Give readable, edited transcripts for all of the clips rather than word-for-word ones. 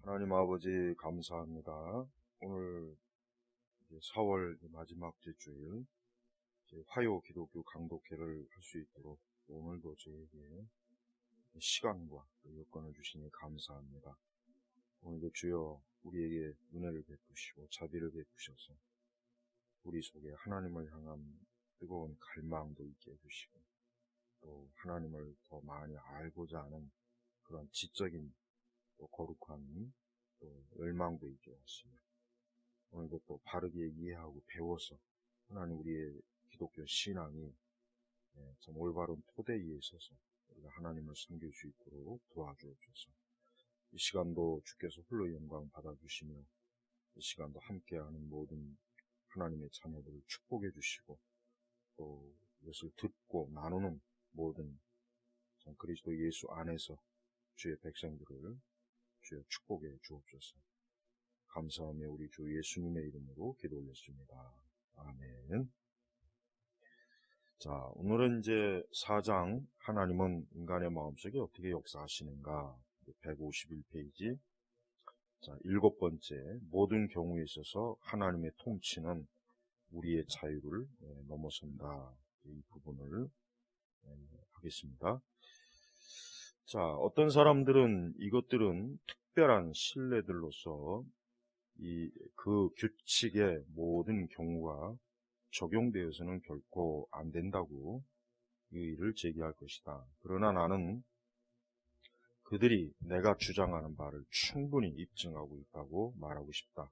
하나님 아버지 감사합니다. 오늘 4월 마지막 주일 화요 기독교 강독회를 할 수 있도록 오늘도 저에게 시간과 여건을 주시니 감사합니다. 오늘도 주여 우리에게 은혜를 베푸시고 자비를 베푸셔서 우리 속에 하나님을 향한 뜨거운 갈망도 있게 해주시고 또 하나님을 더 많이 알고자 하는 그런 지적인 또 거룩한 또 열망도 있게 하시며 오늘도 또 바르게 이해하고 배워서 하나님 우리의 기독교 신앙이 참 올바른 토대 위에 서서 우리가 하나님을 섬길 수 있도록 도와주옵소서. 이 시간도 주께서 홀로 영광 받아주시며 이 시간도 함께하는 모든 하나님의 자녀들을 축복해 주시고 또 이것을 듣고 나누는 모든 참 그리스도 예수 안에서 주의 백성들을 주여 축복해 주옵소서. 감사하며 우리 주 예수님의 이름으로 기도 올렸습니다. 아멘. 자, 오늘은 이제 4장 하나님은 인간의 마음속에 어떻게 역사하시는가 151페이지 자, 7번째 모든 경우에 있어서 하나님의 통치는 우리의 자유를 넘어선다 이 부분을 하겠습니다. 자, 어떤 사람들은 이것들은 특별한 신뢰들로서 그 규칙의 모든 경우가 적용되어서는 결코 안 된다고 의의를 제기할 것이다. 그러나 나는 그들이 내가 주장하는 바를 충분히 입증하고 있다고 말하고 싶다.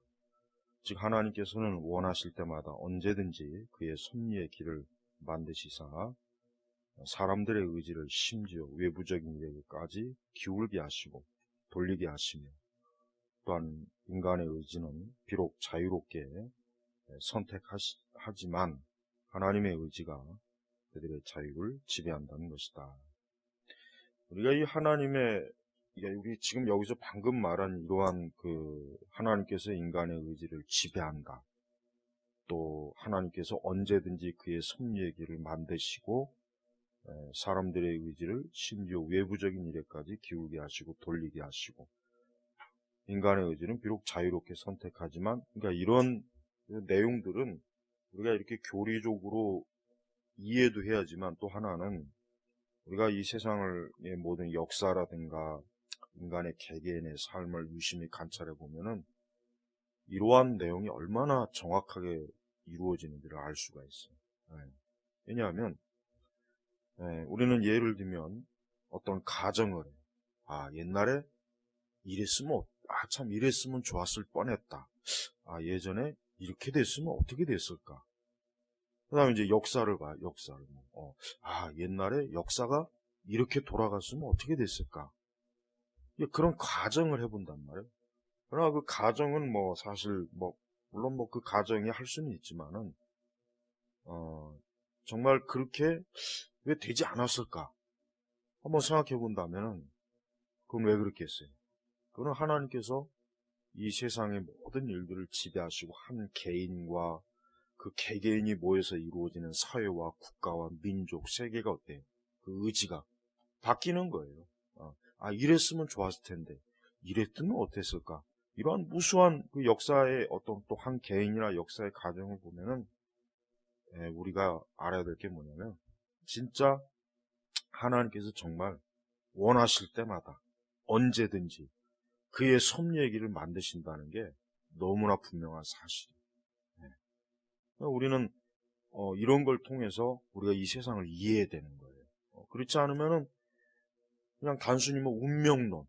즉 하나님께서는 원하실 때마다 언제든지 그의 섭리의 길을 만드시사 사람들의 의지를 심지어 외부적인 일에까지 기울게 하시고 돌리게 하시며 또한 인간의 의지는 비록 자유롭게 선택하지만 하나님의 의지가 그들의 자유를 지배한다는 것이다. 우리가 이 하나님의 우리 지금 여기서 방금 말한 이러한 그 하나님께서 인간의 의지를 지배한다. 또 하나님께서 언제든지 그의 섭리의 길을 만드시고 사람들의 의지를 심지어 외부적인 일에까지 기울게 하시고 돌리게 하시고 인간의 의지는 비록 자유롭게 선택하지만 그러니까 이런 내용들은 우리가 이렇게 교리적으로 이해도 해야지만 또 하나는 우리가 이 세상의 모든 역사라든가 인간의 개개인의 삶을 유심히 관찰해 보면은 이러한 내용이 얼마나 정확하게 이루어지는지를 알 수가 있어요. 왜냐하면 우리는 예를 들면 어떤 가정을 옛날에 이랬으면 참 이랬으면 좋았을 뻔했다. 예전에 이렇게 됐으면 어떻게 됐을까? 그 다음에 이제 역사를 봐, 역사를. 옛날에 역사가 이렇게 돌아갔으면 어떻게 됐을까? 그런 가정을 해본단 말이에요. 그러나 그 가정은 사실 물론 그 가정이 할 수는 있지만은, 정말 그렇게 왜 되지 않았을까? 한번 생각해 본다면은, 그건 왜 그렇겠어요? 그건 하나님께서 이 세상의 모든 일들을 지배하시고 한 개인과 그 개개인이 모여서 이루어지는 사회와 국가와 민족, 세계가 어때요? 그 의지가 바뀌는 거예요. 이랬으면 좋았을 텐데 이랬으면 어땠을까? 이러한 무수한 그 역사의 어떤 또 한 개인이나 역사의 과정을 보면은 우리가 알아야 될 게 뭐냐면 진짜 하나님께서 정말 원하실 때마다 언제든지 그의 섭리의 길을 만드신다는 게 너무나 분명한 사실이에요. 우리는 이런 걸 통해서 우리가 이 세상을 이해해야 되는 거예요. 그렇지 않으면은 그냥 단순히 운명론,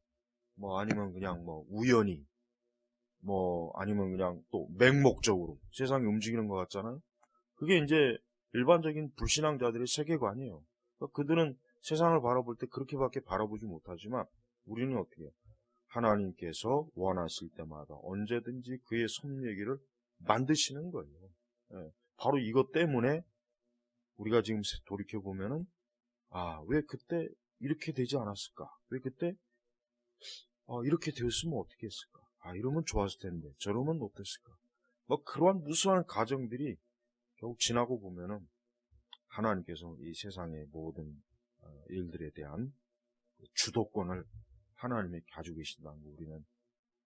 아니면 그냥 우연히, 아니면 그냥 또 맹목적으로 세상이 움직이는 것 같잖아요. 그게 이제 일반적인 불신앙자들의 세계관이에요. 그러니까 그들은 세상을 바라볼 때 그렇게밖에 바라보지 못하지만 우리는 어떻게 해요? 하나님께서 원하실 때마다 언제든지 그의 섭리의 길을 만드시는 거예요. 바로 이것 때문에 우리가 지금 돌이켜보면은 왜 그때 이렇게 되지 않았을까? 왜 그때 이렇게 되었으면 어떻게 했을까? 이러면 좋았을 텐데 저러면 어땠을까? 그러한 무수한 가정들이 결국 지나고 보면은 하나님께서 이 세상의 모든 일들에 대한 주도권을 하나님이 가지고 계신다는 거 우리는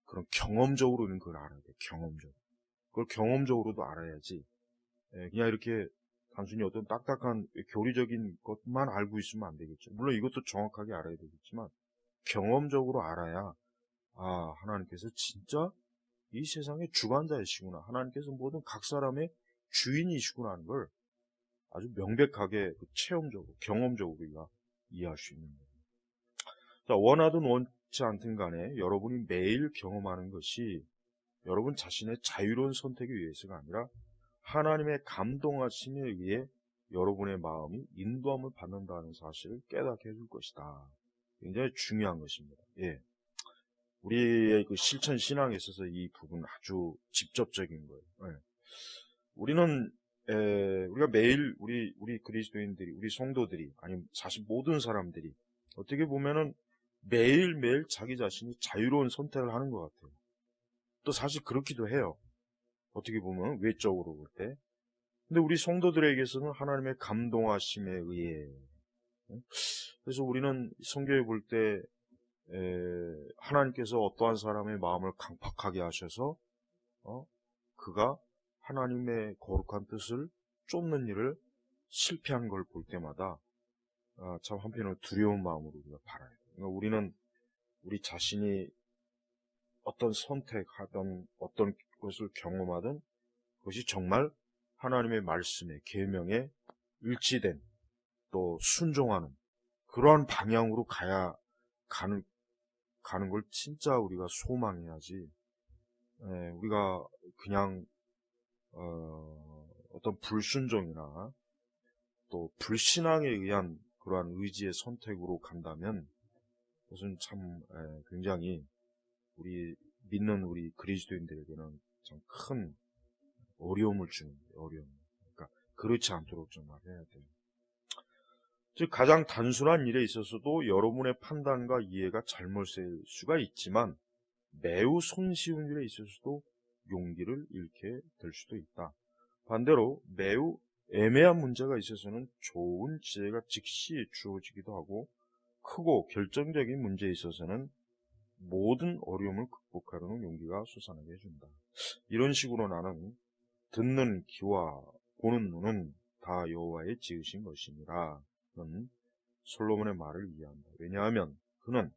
그런 경험적으로는 그걸 알아야 돼. 경험적으로. 그걸 경험적으로도 알아야지. 그냥 이렇게 단순히 어떤 딱딱한 교리적인 것만 알고 있으면 안 되겠죠. 물론 이것도 정확하게 알아야 되겠지만 경험적으로 알아야 하나님께서 진짜 이 세상의 주관자이시구나. 하나님께서 모든 각 사람의 주인이시구나 하는 걸 아주 명백하게 체험적으로, 경험적으로 우리가 이해할 수 있는 거예요. 자, 원하든 원치 않든 간에 여러분이 매일 경험하는 것이 여러분 자신의 자유로운 선택에 의해서가 아니라 하나님의 감동하심에 의해 여러분의 마음이 인도함을 받는다는 사실을 깨닫게 해줄 것이다. 굉장히 중요한 것입니다. 예. 우리의 그 실천 신앙에 있어서 이 부분 아주 직접적인 거예요. 예. 우리가 매일 우리 그리스도인들이, 우리 성도들이, 아니면 사실 모든 사람들이 어떻게 보면은 매일매일 자기 자신이 자유로운 선택을 하는 것 같아요. 또 사실 그렇기도 해요. 어떻게 보면 외적으로 볼 때. 근데 우리 성도들에게서는 하나님의 감동하심에 의해, 그래서 우리는 성경에 볼 때 하나님께서 어떠한 사람의 마음을 강팍하게 하셔서 그가 하나님의 거룩한 뜻을 쫓는 일을 실패한 걸 볼 때마다 참 한편으로 두려운 마음으로 우리가 바라요. 그러니까 우리는 우리 자신이 어떤 선택하던 어떤 것을 경험하든 그것이 정말 하나님의 말씀에, 계명에 일치된, 또 순종하는 그러한 방향으로 가는 걸 진짜 우리가 소망해야지. 우리가 그냥 어떤 불순종이나 또 불신앙에 의한 그러한 의지의 선택으로 간다면 그것은 참 굉장히 믿는 우리 그리스도인들에게는 참 큰 어려움을 주는 거예요. 어려움. 그러니까 그렇지 않도록 좀 말해야 돼요. 즉 가장 단순한 일에 있어서도 여러분의 판단과 이해가 잘못될 수가 있지만 매우 손쉬운 일에 있어서도 용기를 잃게 될 수도 있다. 반대로 매우 애매한 문제가 있어서는 좋은 지혜가 즉시 주어지기도 하고 크고 결정적인 문제에 있어서는 모든 어려움을 극복하려는 용기가 솟아나게 해준다. 이런 식으로 나는 듣는 귀와 보는 눈은 다 여호와의 지으신 것이니라 는 솔로몬의 말을 이해한다. 왜냐하면 그는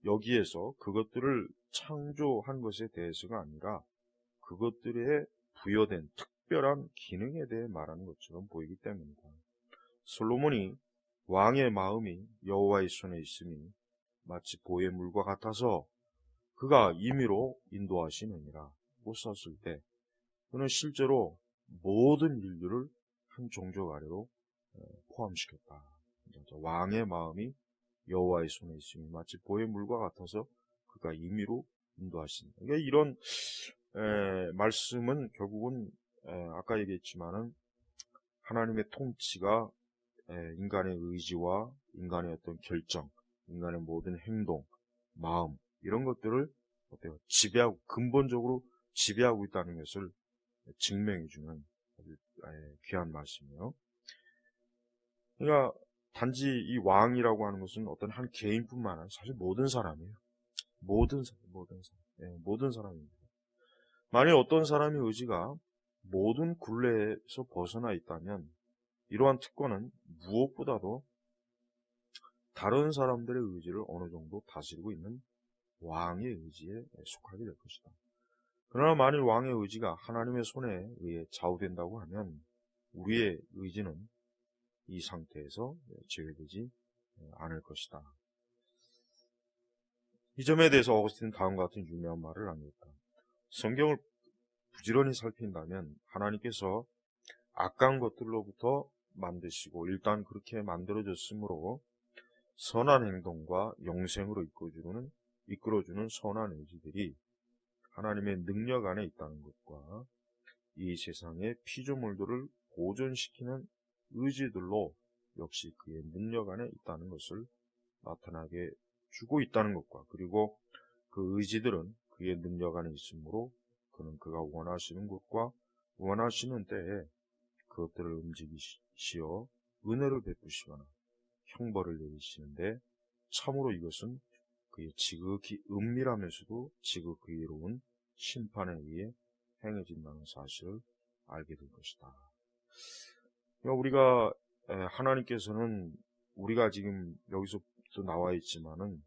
여기에서 그것들을 창조한 것에 대해서가 아니라 그것들에 부여된 특별한 기능에 대해 말하는 것처럼 보이기 때문이다. 솔로몬이 왕의 마음이 여호와의 손에 있음이 마치 보의 물과 같아서 그가 임의로 인도하시느니라 고 썼을 때 그는 실제로 모든 인류를 한 종족 아래로 포함시켰다. 왕의 마음이 여호와의 손에 있음이 마치 보의 물과 같아서 그가 임의로 인도하신다. 그러니까 이런 말씀은 결국은 아까 얘기했지만은 하나님의 통치가 인간의 의지와 인간의 어떤 결정, 인간의 모든 행동, 마음 이런 것들을 지배하고 근본적으로 지배하고 있다는 것을 증명해주는 아주 귀한 말씀이에요. 그러니까 단지 이 왕이라고 하는 것은 어떤 한 개인뿐만 아니라 사실 모든 사람이에요. 모든 사람입니다. 만일 어떤 사람의 의지가 모든 굴레에서 벗어나 있다면 이러한 특권은 무엇보다도 다른 사람들의 의지를 어느 정도 다스리고 있는 왕의 의지에 속하게 될 것이다. 그러나 만일 왕의 의지가 하나님의 손에 의해 좌우된다고 하면 우리의 의지는 이 상태에서 제외되지 않을 것이다. 이 점에 대해서 어거스틴은 다음과 같은 유명한 말을 남겼다. 성경을 부지런히 살핀다면 하나님께서 악한 것들로부터 만드시고 일단 그렇게 만들어졌으므로 선한 행동과 영생으로 이끌어주는 선한 의지들이 하나님의 능력 안에 있다는 것과 이 세상의 피조물들을 보존시키는 의지들로 역시 그의 능력 안에 있다는 것을 나타나게 주고 있다는 것과 그리고 그 의지들은 그의 능력 안에 있으므로 그는 그가 원하시는 곳과 원하시는 때에 그것들을 움직이시어 은혜를 베푸시거나 형벌을 내리시는데 참으로 이것은 그의 지극히 은밀하면서도 지극히 이로운 심판에 의해 행해진다는 사실을 알게 될 것이다. 우리가 하나님께서는 우리가 지금 여기서 또 나와 있지만은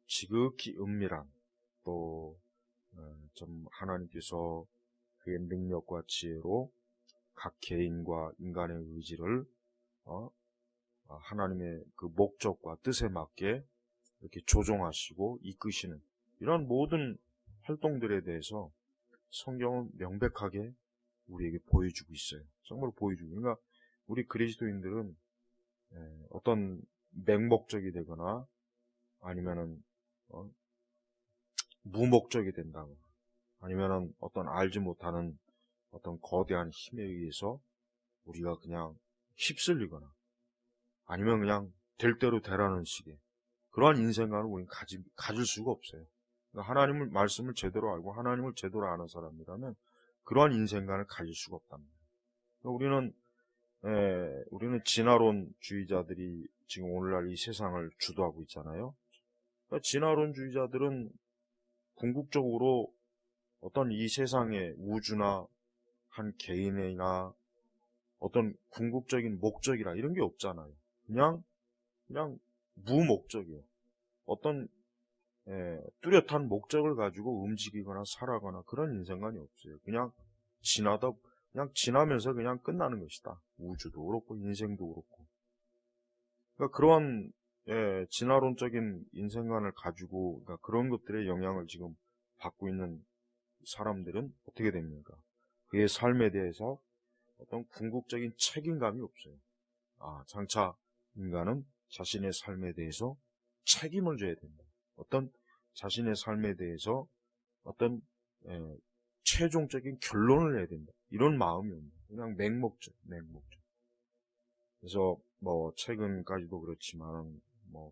지극히 은밀한 또 좀 하나님께서 그의 능력과 지혜로 각 개인과 인간의 의지를 하나님의 그 목적과 뜻에 맞게 이렇게 조종하시고 이끄시는 이런 모든 활동들에 대해서 성경은 명백하게 우리에게 보여주고 있어요. 정말 보여주고. 그러니까 우리 그리스도인들은 어떤 맹목적이 되거나 아니면은 무목적이 된다거나 아니면은 어떤 알지 못하는 어떤 거대한 힘에 의해서 우리가 그냥 휩쓸리거나 아니면 그냥 될 대로 되라는 식의 그러한 인생관을 우리는 가질 수가 없어요. 그러니까 하나님을 말씀을 제대로 알고 하나님을 제대로 아는 사람이라면 그러한 인생관을 가질 수가 없답니다. 그러니까 우리는 진화론주의자들이 지금 오늘날 이 세상을 주도하고 있잖아요. 그러니까 진화론주의자들은 궁극적으로 어떤 이 세상의 우주나 한 개인이나 어떤 궁극적인 목적이라 이런 게 없잖아요. 그냥 무목적이에요. 어떤 뚜렷한 목적을 가지고 움직이거나 살아가나 그런 인생관이 없어요. 그냥 지나면서 그냥 끝나는 것이다. 우주도 그렇고 인생도 그렇고. 그러니까 그러한 진화론적인 인생관을 가지고 그러니까 그런 것들의 영향을 지금 받고 있는 사람들은 어떻게 됩니까? 그의 삶에 대해서 어떤 궁극적인 책임감이 없어요. 장차 인간은 자신의 삶에 대해서 책임을 져야 된다. 어떤 자신의 삶에 대해서 어떤 최종적인 결론을 내야 된다. 이런 마음이 없는 그냥 맹목적. 그래서 최근까지도 그렇지만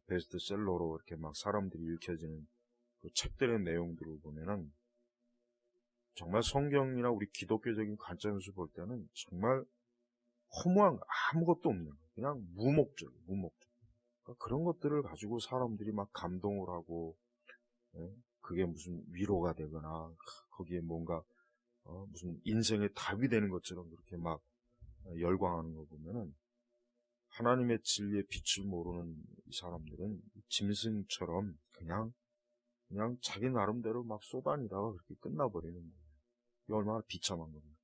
베스트셀러로 이렇게 막 사람들이 읽혀지는 그 책들의 내용들을 보면은 정말 성경이나 우리 기독교적인 관점에서 볼 때는 정말 허무한 아무것도 없는 그냥 무목적. 그러니까 그런 것들을 가지고 사람들이 막 감동을 하고 그게 무슨 위로가 되거나 거기에 뭔가 무슨 인생의 답이 되는 것처럼 그렇게 막 열광하는 거 보면은 하나님의 진리의 빛을 모르는 이 사람들은 짐승처럼 그냥 자기 나름대로 막 쏘다니다가 그렇게 끝나버리는 거예요. 이게 얼마나 비참한 겁니다.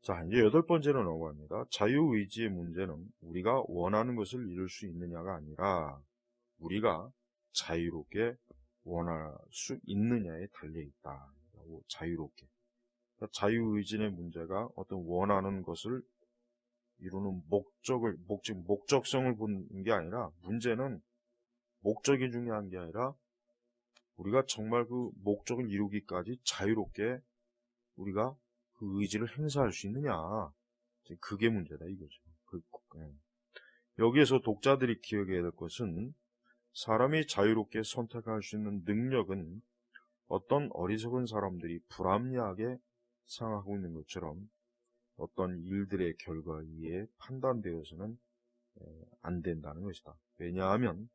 자, 이제 8번째로 넘어갑니다. 자유의지의 문제는 우리가 원하는 것을 이룰 수 있느냐가 아니라 우리가 자유롭게 원할 수 있느냐에 달려있다. 자유롭게. 그러니까 자유의지의 문제가 어떤 원하는 것을 이루는 목적성을 보는 게 아니라 문제는 목적이 중요한 게 아니라 우리가 정말 그 목적을 이루기까지 자유롭게 우리가 그 의지를 행사할 수 있느냐. 그게 문제다 이거죠. 여기에서 독자들이 기억해야 될 것은 사람이 자유롭게 선택할 수 있는 능력은 어떤 어리석은 사람들이 불합리하게 생각하고 있는 것처럼 어떤 일들의 결과에 의해 판단되어서는 안 된다는 것이다. 왜냐하면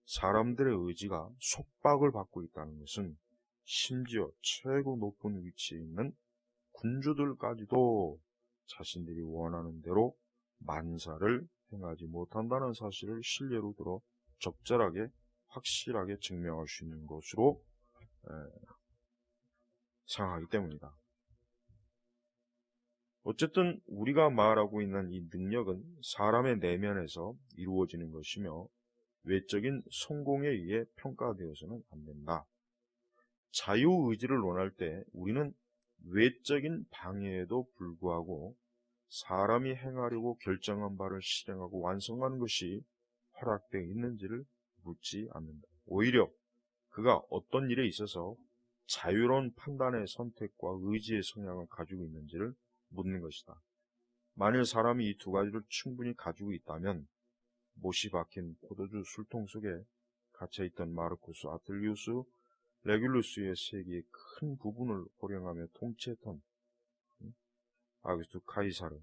사람들의 의지가 속박을 받고 있다는 것은 심지어 최고 높은 위치에 있는 군주들까지도 자신들이 원하는 대로 만사를 행하지 못한다는 사실을 실례로 들어 적절하게 확실하게 증명할 수 있는 것으로 생각하기 때문이다. 어쨌든 우리가 말하고 있는 이 능력은 사람의 내면에서 이루어지는 것이며 외적인 성공에 의해 평가되어서는 안 된다. 자유의지를 논할 때 우리는 외적인 방해에도 불구하고 사람이 행하려고 결정한 바를 실행하고 완성하는 것이 허락되어 있는지를 묻지 않는다. 오히려 그가 어떤 일에 있어서 자유로운 판단의 선택과 의지의 성향을 가지고 있는지를 묻는 것이다. 만일 사람이 이 두 가지를 충분히 가지고 있다면 못이 박힌 포도주 술통 속에 갇혀있던 마르쿠스 아틀리우스 레귤루스의 세계의 큰 부분을 호령하며 통치했던 아구스투 카이사르는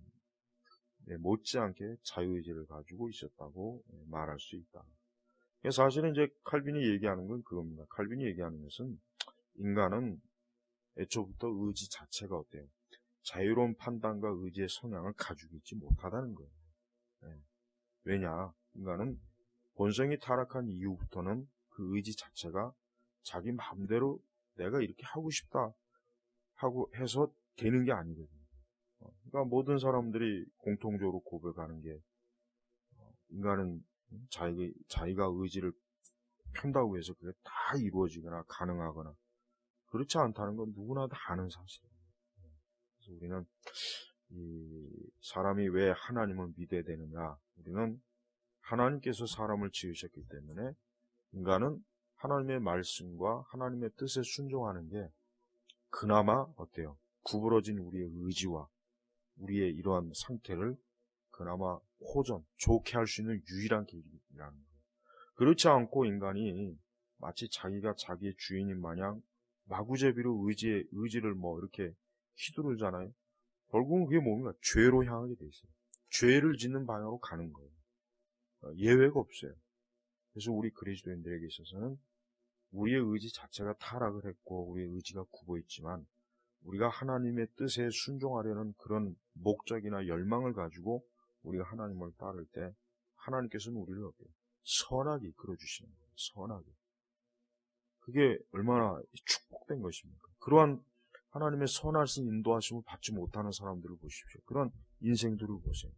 못지않게 자유의지를 가지고 있었다고 말할 수 있다. 사실은 이제 칼빈이 얘기하는 건 그겁니다. 칼빈이 얘기하는 것은 인간은 애초부터 의지 자체가 어때요? 자유로운 판단과 의지의 성향을 가지고 있지 못하다는 거예요. 예. 왜냐? 인간은 본성이 타락한 이후부터는 그 의지 자체가 자기 마음대로 내가 이렇게 하고 싶다 하고 해서 되는 게 아니거든요. 그러니까 모든 사람들이 공통적으로 고백하는 게 인간은 자기가 의지를 편다고 해서 그게 다 이루어지거나 가능하거나 그렇지 않다는 건 누구나 다 아는 사실이에요. 그래서 우리는 이 사람이 왜 하나님을 믿어야 되느냐? 우리는 하나님께서 사람을 지으셨기 때문에 인간은 하나님의 말씀과 하나님의 뜻에 순종하는 게 그나마 어때요? 구부러진 우리의 의지와 우리의 이러한 상태를 그나마 좋게 할 수 있는 유일한 길이라는 거예요. 그렇지 않고 인간이 마치 자기가 자기의 주인인 마냥 마구제비로 의지를 이렇게 휘두르잖아요. 결국은 그게 뭡니까? 죄로 향하게 돼 있어요. 죄를 짓는 방향으로 가는 거예요. 예외가 없어요. 그래서 우리 그리스도인들에게 있어서는 우리의 의지 자체가 타락을 했고 우리의 의지가 굽어있지만 우리가 하나님의 뜻에 순종하려는 그런 목적이나 열망을 가지고 우리가 하나님을 따를 때 하나님께서는 우리를 어때요? 선하게 이끌어주시는 거예요. 선하게. 그게 얼마나 축복된 것입니까? 그러한 하나님의 선하신 인도하심을 받지 못하는 사람들을 보십시오. 그런 인생들을 보세요.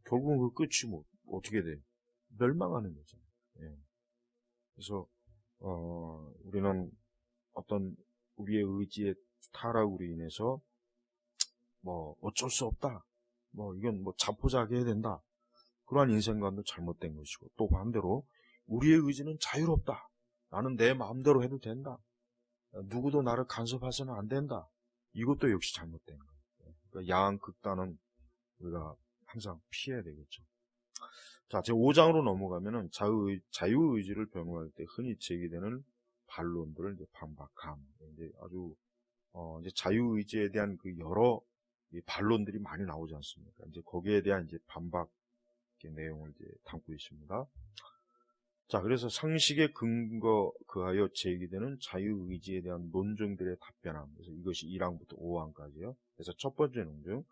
결국은 그 끝이 어떻게 돼요? 멸망하는 거죠. 예. 그래서 우리는 어떤 우리의 의지의 타락으로 인해서 어쩔 수 없다. 이건 자포자기해야 된다. 그러한 인생관도 잘못된 것이고 또 반대로 우리의 의지는 자유롭다. 나는 내 마음대로 해도 된다. 누구도 나를 간섭해서는 안 된다. 이것도 역시 잘못된 거예요. 그러니까 야한 극단은 우리가 항상 피해야 되겠죠. 자, 제 5장으로 넘어가면은 자유의지를 변호할 때 흔히 제기되는 반론들을 이제 반박함. 이제 아주 이제 자유의지에 대한 그 여러 반론들이 많이 나오지 않습니까? 이제 거기에 대한 이제 반박 내용을 이제 담고 있습니다. 자, 그래서 상식에 그하여 제기되는 자유의지에 대한 논증들의 답변함. 그래서 이것이 1항부터 5항까지요. 그래서 첫 번째 논증.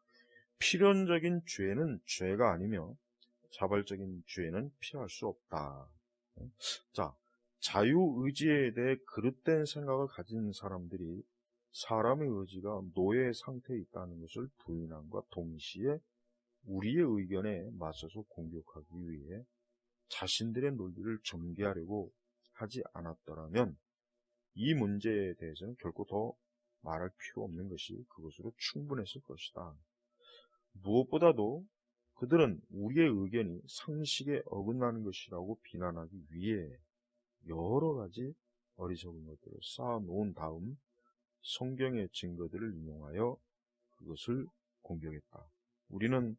필연적인 죄는 죄가 아니며 자발적인 죄는 피할 수 없다. 자, 자유의지에 대해 그릇된 생각을 가진 사람들이 사람의 의지가 노예 상태에 있다는 것을 부인함과 동시에 우리의 의견에 맞서서 공격하기 위해 자신들의 논리를 전개하려고 하지 않았더라면 이 문제에 대해서는 결코 더 말할 필요 없는 것이 그것으로 충분했을 것이다. 무엇보다도 그들은 우리의 의견이 상식에 어긋나는 것이라고 비난하기 위해 여러 가지 어리석은 것들을 쌓아놓은 다음 성경의 증거들을 인용하여 그것을 공격했다. 우리는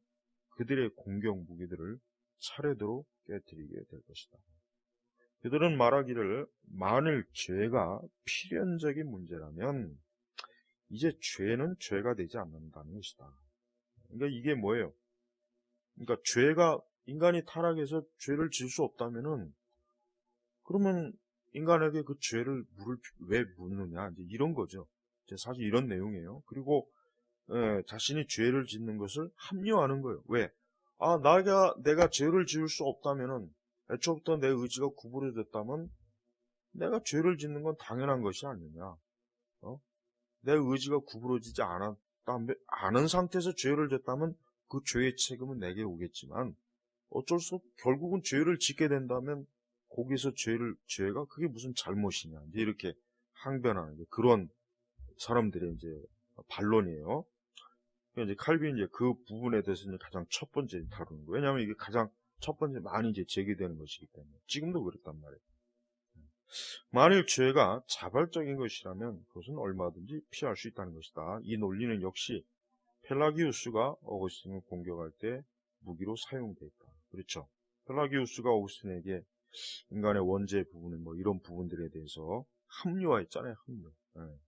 그들의 공격 무기들을 차례대로 깨뜨리게 될 것이다. 그들은 말하기를 만일 죄가 필연적인 문제라면 이제 죄는 죄가 되지 않는다는 것이다. 그러니까 이게 뭐예요? 그러니까 인간이 타락해서 죄를 지을 수 없다면은 그러면 인간에게 그 죄를 왜 묻느냐 이제 이런 거죠. 이제 사실 이런 내용이에요. 그리고 자신이 죄를 짓는 것을 합리화하는 거예요. 왜? 내가 죄를 지을 수 없다면은 애초부터 내 의지가 구부러졌다면 내가 죄를 짓는 건 당연한 것이 아니냐. 내 의지가 구부러지지 않은 상태에서 죄를 졌다면 그 죄의 책임은 내게 오겠지만 결국은 죄를 짓게 된다면 거기서 죄가 그게 무슨 잘못이냐. 이제 이렇게 항변하는 그런 사람들의 이제 반론이에요. 이제 칼빈이 이제 그 부분에 대해서 이제 가장 첫 번째 다루는 거예요. 왜냐하면 이게 가장 첫 번째 많이 이제 제기되는 것이기 때문에. 지금도 그렇단 말이에요. 만일 죄가 자발적인 것이라면 그것은 얼마든지 피할 수 있다는 것이다. 이 논리는 역시 펠라기우스가 어거스틴을 공격할 때 무기로 사용됐다. 그렇죠. 펠라기우스가 어거스틴에게 인간의 원죄 부분은 이런 부분들에 대해서 합리화했잖아요. 합리화. 네.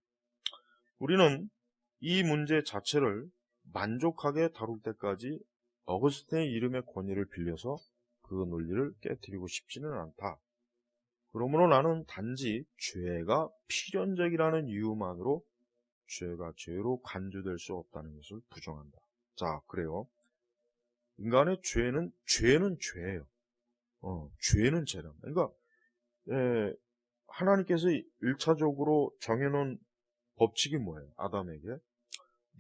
우리는 이 문제 자체를 만족하게 다룰 때까지 어거스틴의 이름의 권위를 빌려서 그 논리를 깨뜨리고 싶지는 않다. 그러므로 나는 단지 죄가 필연적이라는 이유만으로 죄가 죄로 간주될 수 없다는 것을 부정한다. 자, 그래요. 인간의 죄는 죄예요. 죄는 죄다. 그러니까 하나님께서 1차적으로 정해놓은 법칙이 뭐예요? 아담에게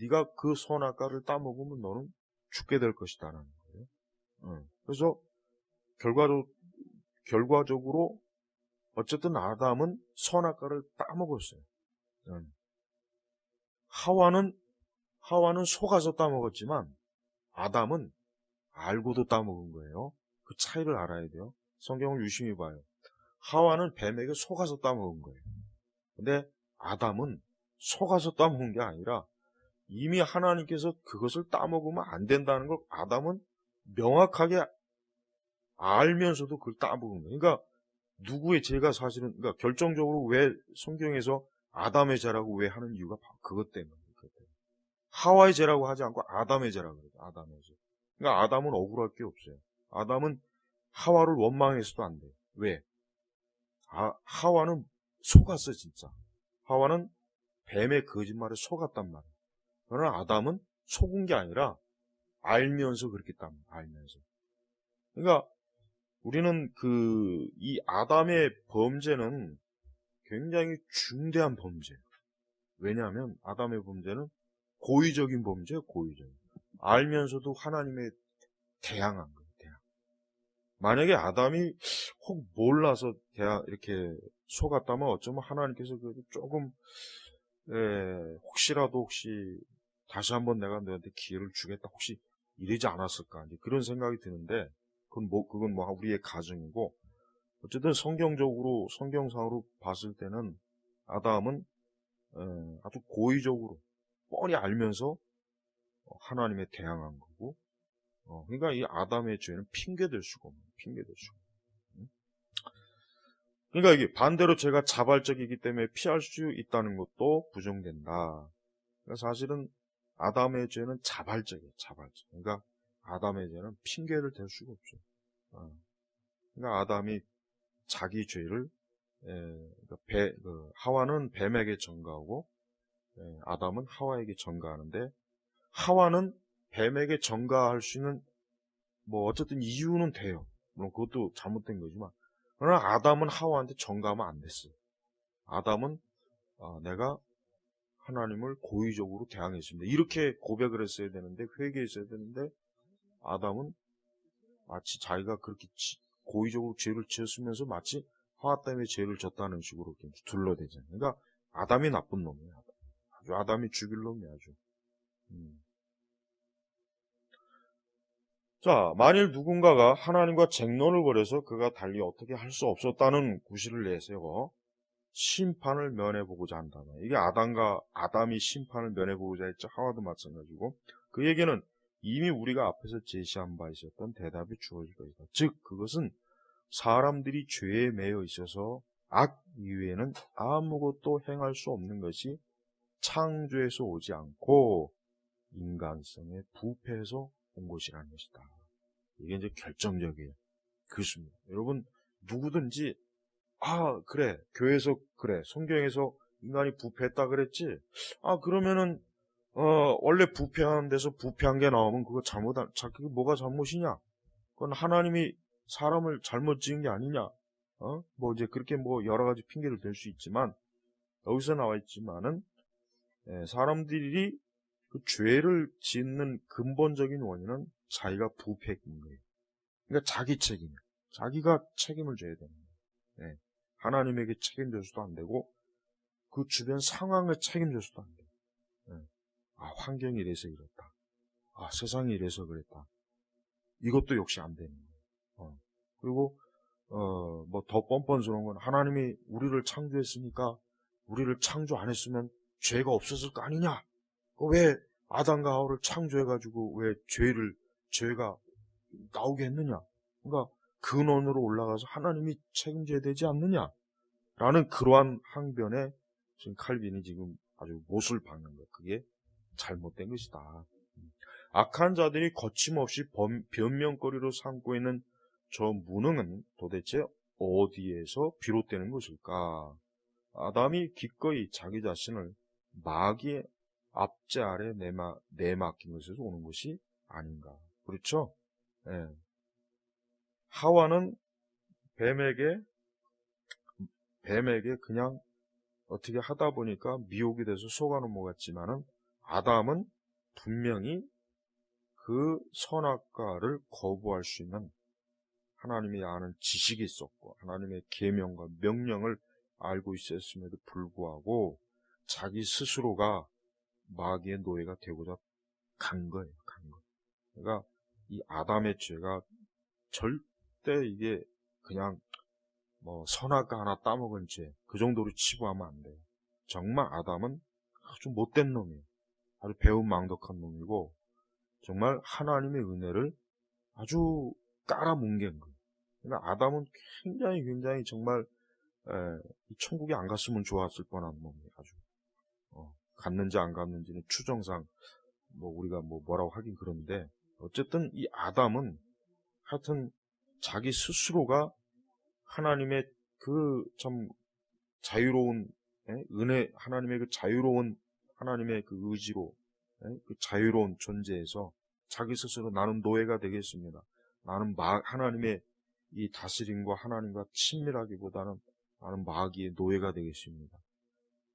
네가 그 선악과를 따먹으면 너는 죽게 될 것이다라는 거예요. 그래서 결과적으로 어쨌든 아담은 선악과를 따먹었어요. 하와는 속아서 따먹었지만 아담은 알고도 따먹은 거예요. 그 차이를 알아야 돼요. 성경을 유심히 봐요. 하와는 뱀에게 속아서 따먹은 거예요. 근데 아담은 속아서 따먹은 게 아니라 이미 하나님께서 그것을 따먹으면 안 된다는 걸 아담은 명확하게 알면서도 그걸 따먹은 거예요. 그러니까 누구의 죄가 사실은, 그러니까 결정적으로 왜 성경에서 아담의 죄라고 왜 하는 이유가 바로 그것 때문이에요. 하와의 죄라고 하지 않고 아담의 죄라고 그래요. 아담의 죄. 그러니까 아담은 억울할 게 없어요. 아담은 하와를 원망해서도 안 돼요. 왜? 하와는 속았어, 진짜. 하와는 뱀의 거짓말에 속았단 말이에요. 그러나 아담은 속은 게 아니라 알면서 그렇게 딴 말이에요. 알면서. 그러니까 우리는 이 아담의 범죄는 굉장히 중대한 범죄예요. 왜냐하면 아담의 범죄는 고의적인 범죄예요, 고의적인. 알면서도 하나님에 대항한 거예요, 대항. 만약에 아담이 혹 몰라서 이렇게 속았다면 어쩌면 하나님께서 조금, 혹시 다시 한번 내가 너한테 기회를 주겠다, 혹시 이러지 않았을까, 그런 생각이 드는데, 그건 우리의 가정이고, 어쨌든 성경상으로 봤을 때는 아담은 아주 고의적으로 뻔히 알면서 하나님에 대항한 거고, 그러니까 이 아담의 죄는 핑계될 수가 없는, 핑계될 수가 없는. 그러니까 이게 반대로 죄가 자발적이기 때문에 피할 수 있다는 것도 부정된다. 그러니까 사실은 아담의 죄는 자발적이에요, 자발적. 그러니까 아담의 죄는 핑계를 댈 수가 없어요. 그러니까 아담이 자기 죄를 하와는 뱀에게 전가하고 아담은 하와에게 전가하는데 하와는 뱀에게 전가할 수 있는 어쨌든 이유는 돼요. 물론 그것도 잘못된 거지만 그러나 아담은 하와한테 전가하면 안 됐어요. 아담은 내가 하나님을 고의적으로 대항했습니다. 이렇게 고백을 했어야 되는데 회개했어야 되는데 아담은 마치 자기가 그렇게 고의적으로 죄를 지었으면서 마치 하와 때문에 죄를 졌다는 식으로 둘러대잖아요. 그러니까 아담이 나쁜 놈이에요. 아주 아담이 죽일 놈이야 아주. 자, 만일 누군가가 하나님과 쟁론을 벌여서 그가 달리 어떻게 할 수 없었다는 구실을 내세워 심판을 면해보고자 한다면, 이게 아담이 심판을 면해보고자 했죠. 하와도 마찬가지고, 그 얘기는 이미 우리가 앞에서 제시한 바 있었던 대답이 주어질 것이다. 즉 그것은 사람들이 죄에 매여 있어서 악 이외에는 아무것도 행할 수 없는 것이 창조에서 오지 않고 인간성의 부패에서 온 것이라는 것이다. 이게 이제 결정적이에요. 그렇습니다. 여러분 누구든지 그래 교회에서 그래 성경에서 인간이 부패했다 그랬지. 그러면은 원래 부패한 데서 부패한 게 나오면 그게 뭐가 잘못이냐? 그건 하나님이 사람을 잘못 지은 게 아니냐? 이제 그렇게 여러 가지 핑계를 댈 수 있지만 여기서 나와 있지만은 사람들이 그 죄를 짓는 근본적인 원인은 자기가 부패인 거예요. 그러니까 자기 책임, 자기가 책임을 져야 되는 거예요. 하나님에게 책임져서도 안 되고 그 주변 상황에 책임져서도 안 돼요. 환경이 이래서 이렇다. 세상이 이래서 그랬다. 이것도 역시 안 되는 거예요. 그리고 더 뻔뻔스러운 건 하나님이 우리를 창조했으니까 우리를 창조 안 했으면 죄가 없었을 거 아니냐? 왜 아담과 하와를 창조해가지고 왜 죄가 나오게 했느냐? 그러니까 근원으로 올라가서 하나님이 책임져야 되지 않느냐? 라는 그러한 항변에 지금 칼빈이 지금 아주 못을 박는 거예요. 그게 잘못된 것이다. 악한 자들이 거침없이 변명거리로 삼고 있는 저 무능은 도대체 어디에서 비롯되는 것일까? 아담이 기꺼이 자기 자신을 마귀의 압제 아래 내맡긴 것에서 오는 것이 아닌가. 그렇죠? 예. 하와는 뱀에게 그냥 어떻게 하다 보니까 미혹이 돼서 속아 넘어갔지만은, 아담은 분명히 그 선악과를 거부할 수 있는 하나님이 아는 지식이 있었고 하나님의 계명과 명령을 알고 있었음에도 불구하고 자기 스스로가 마귀의 노예가 되고자 간 거예요. 그러니까 이 아담의 죄가 절대 이게 그냥 뭐 선악과 하나 따먹은 죄, 그 정도로 치부하면 안 돼요. 정말 아담은 아주 못된 놈이에요. 아주 배은망덕한 놈이고 정말 하나님의 은혜를 아주 깔아뭉갠 거예요. 그러니까 아담은 굉장히 정말 천국에 안 갔으면 좋았을 뻔한 놈이에요. 아주 갔는지 안 갔는지는 추정상 뭐 우리가 뭐라고 하긴 그런데, 어쨌든 이 아담은 하여튼 자기 스스로가 하나님의 그 참 자유로운 은혜, 하나님의 그 자유로운 하나님의 그 의지로 그 자유로운 존재에서 자기 스스로 나는 노예가 되겠습니다. 나는 하나님의 이 다스림과 하나님과 친밀하기보다는 나는 마귀의 노예가 되겠습니다.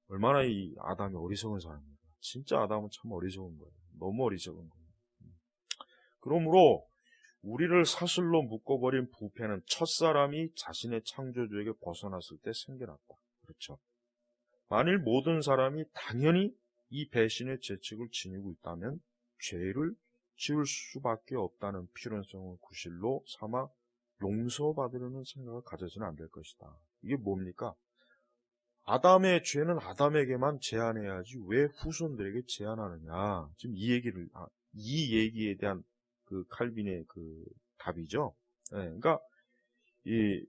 얼마나 이 아담이 어리석은 사람입니다. 진짜 아담은 참 어리석은 거예요. 너무 어리석은 거예요. 그러므로 우리를 사슬로 묶어버린 부패는 첫사람이 자신의 창조주에게 벗어났을 때 생겨났다. 그렇죠. 만일 모든 사람이 당연히 이 배신의 죄책을 지니고 있다면 죄를 지을 수밖에 없다는 필연성을 구실로 삼아 용서받으려는 생각을 가져서는 안 될 것이다. 이게 뭡니까? 아담의 죄는 아담에게만 제한해야지 왜 후손들에게 제한하느냐. 지금 이 얘기에 대한 그 칼빈의 그 답이죠. 그러니까 이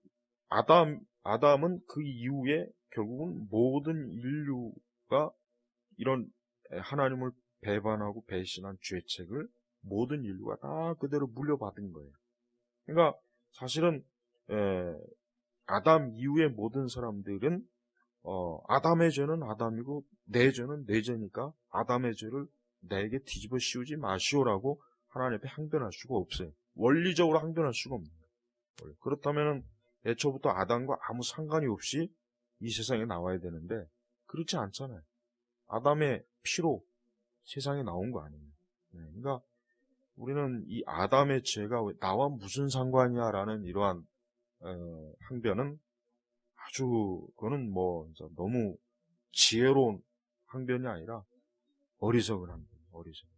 아담은 그 이후에 결국은 모든 인류가 이런 하나님을 배반하고 배신한 죄책을 모든 인류가 다 그대로 물려받은 거예요. 그러니까 사실은 아담 이후의 모든 사람들은 아담의 죄는 아담이고 내 죄는 내 죄니까 아담의 죄를 내게 뒤집어 씌우지 마시오라고 하나님 앞에 항변할 수가 없어요. 원리적으로 항변할 수가 없는 거예요. 그렇다면 애초부터 아담과 아무 상관이 없이 이 세상에 나와야 되는데 그렇지 않잖아요. 아담의 피로 세상에 나온 거 아니에요. 그러니까 우리는 이 아담의 죄가 나와 무슨 상관이야라는 이러한 항변은 아주 그거는 너무 지혜로운 항변이 아니라 어리석은 항변, 어리석은.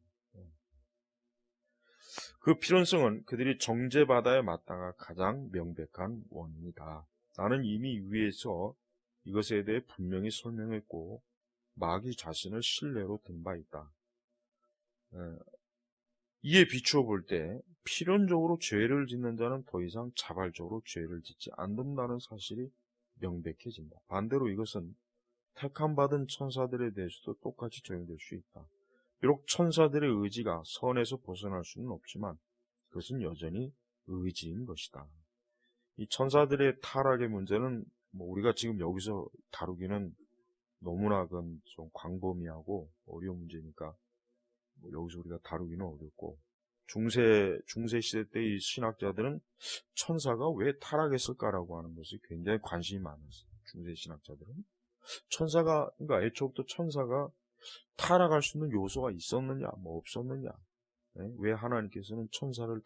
그 필연성은 그들이 정죄받아야 마땅한 가장 명백한 원인이다. 나는 이미 위에서 이것에 대해 분명히 설명했고 마귀 자신을 신뢰로 든 바 있다. 이에 비추어 볼 때 필연적으로 죄를 짓는 자는 더 이상 자발적으로 죄를 짓지 않는다는 사실이 명백해진다. 반대로 이것은 택함받은 천사들에 대해서도 똑같이 적용될 수 있다. 비록 천사들의 의지가 선에서 벗어날 수는 없지만 그것은 여전히 의지인 것이다. 이 천사들의 타락의 문제는 우리가 지금 여기서 다루기는 너무나 그건 좀 광범위하고 어려운 문제니까 여기서 우리가 다루기는 어렵고, 중세 시대 때의 신학자들은 천사가 왜 타락했을까라고 하는 것이 굉장히 관심이 많았어요. 중세 신학자들은 그러니까 애초부터 천사가 타락할 수 있는 요소가 있었느냐, 없었느냐, 왜 하나님께서는 천사를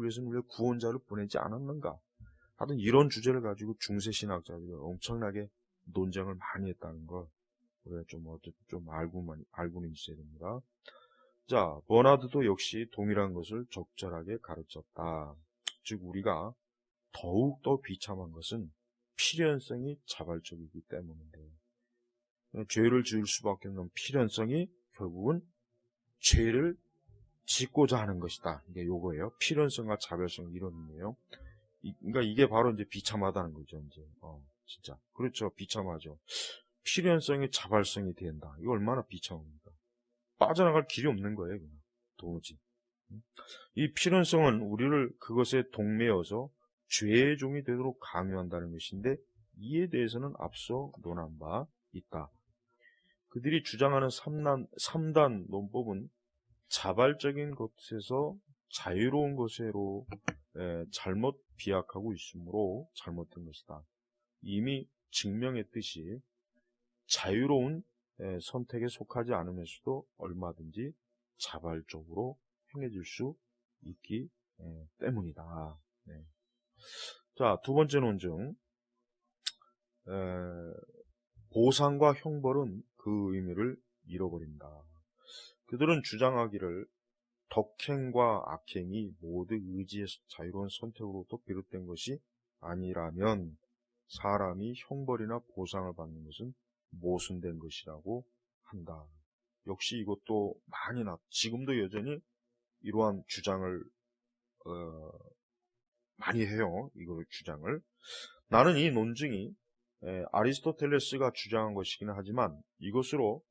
위해서는 왜 구원자를 보내지 않았는가? 하여튼 이런 주제를 가지고 중세 신학자들이 엄청나게 논쟁을 많이 했다는 걸 우리가 좀 알고는 있어야 됩니다. 자, 버나드도 역시 동일한 것을 적절하게 가르쳤다. 즉 우리가 더욱더 비참한 것은 필연성이 자발적이기 때문인데, 죄를 지을 수밖에 없는 필연성이 결국은 죄를 짓고자 하는 것이다. 이게 요거예요. 필연성과 자발성 이론이에요. 그러니까 이게 바로 이제 비참하다는 거죠. 이제 진짜 그렇죠. 비참하죠. 필연성이 자발성이 된다. 이거 얼마나 비참합니까? 빠져나갈 길이 없는 거예요. 그냥. 도무지. 이 필연성은 우리를 그것에 동매어서 죄의 종이 되도록 강요한다는 것인데, 이에 대해서는 앞서 논한 바 있다. 그들이 주장하는 3단 논법은 자발적인 것에서 자유로운 것으로 잘못 비약하고 있으므로 잘못된 것이다. 이미 증명했듯이 자유로운 선택에 속하지 않으면서도 얼마든지 자발적으로 행해질 수 있기 때문이다. 네. 자, 두 번째 논증. 보상과 형벌은 그 의미를 잃어버린다. 그들은 주장하기를 덕행과 악행이 모두 의지의 자유로운 선택으로부터 비롯된 것이 아니라면 사람이 형벌이나 보상을 받는 것은 모순된 것이라고 한다. 역시 이것도 지금도 여전히 이러한 주장을 많이 해요. 이걸 주장을. 나는 이 논증이 아리스토텔레스가 주장한 것이긴 하지만 이것으로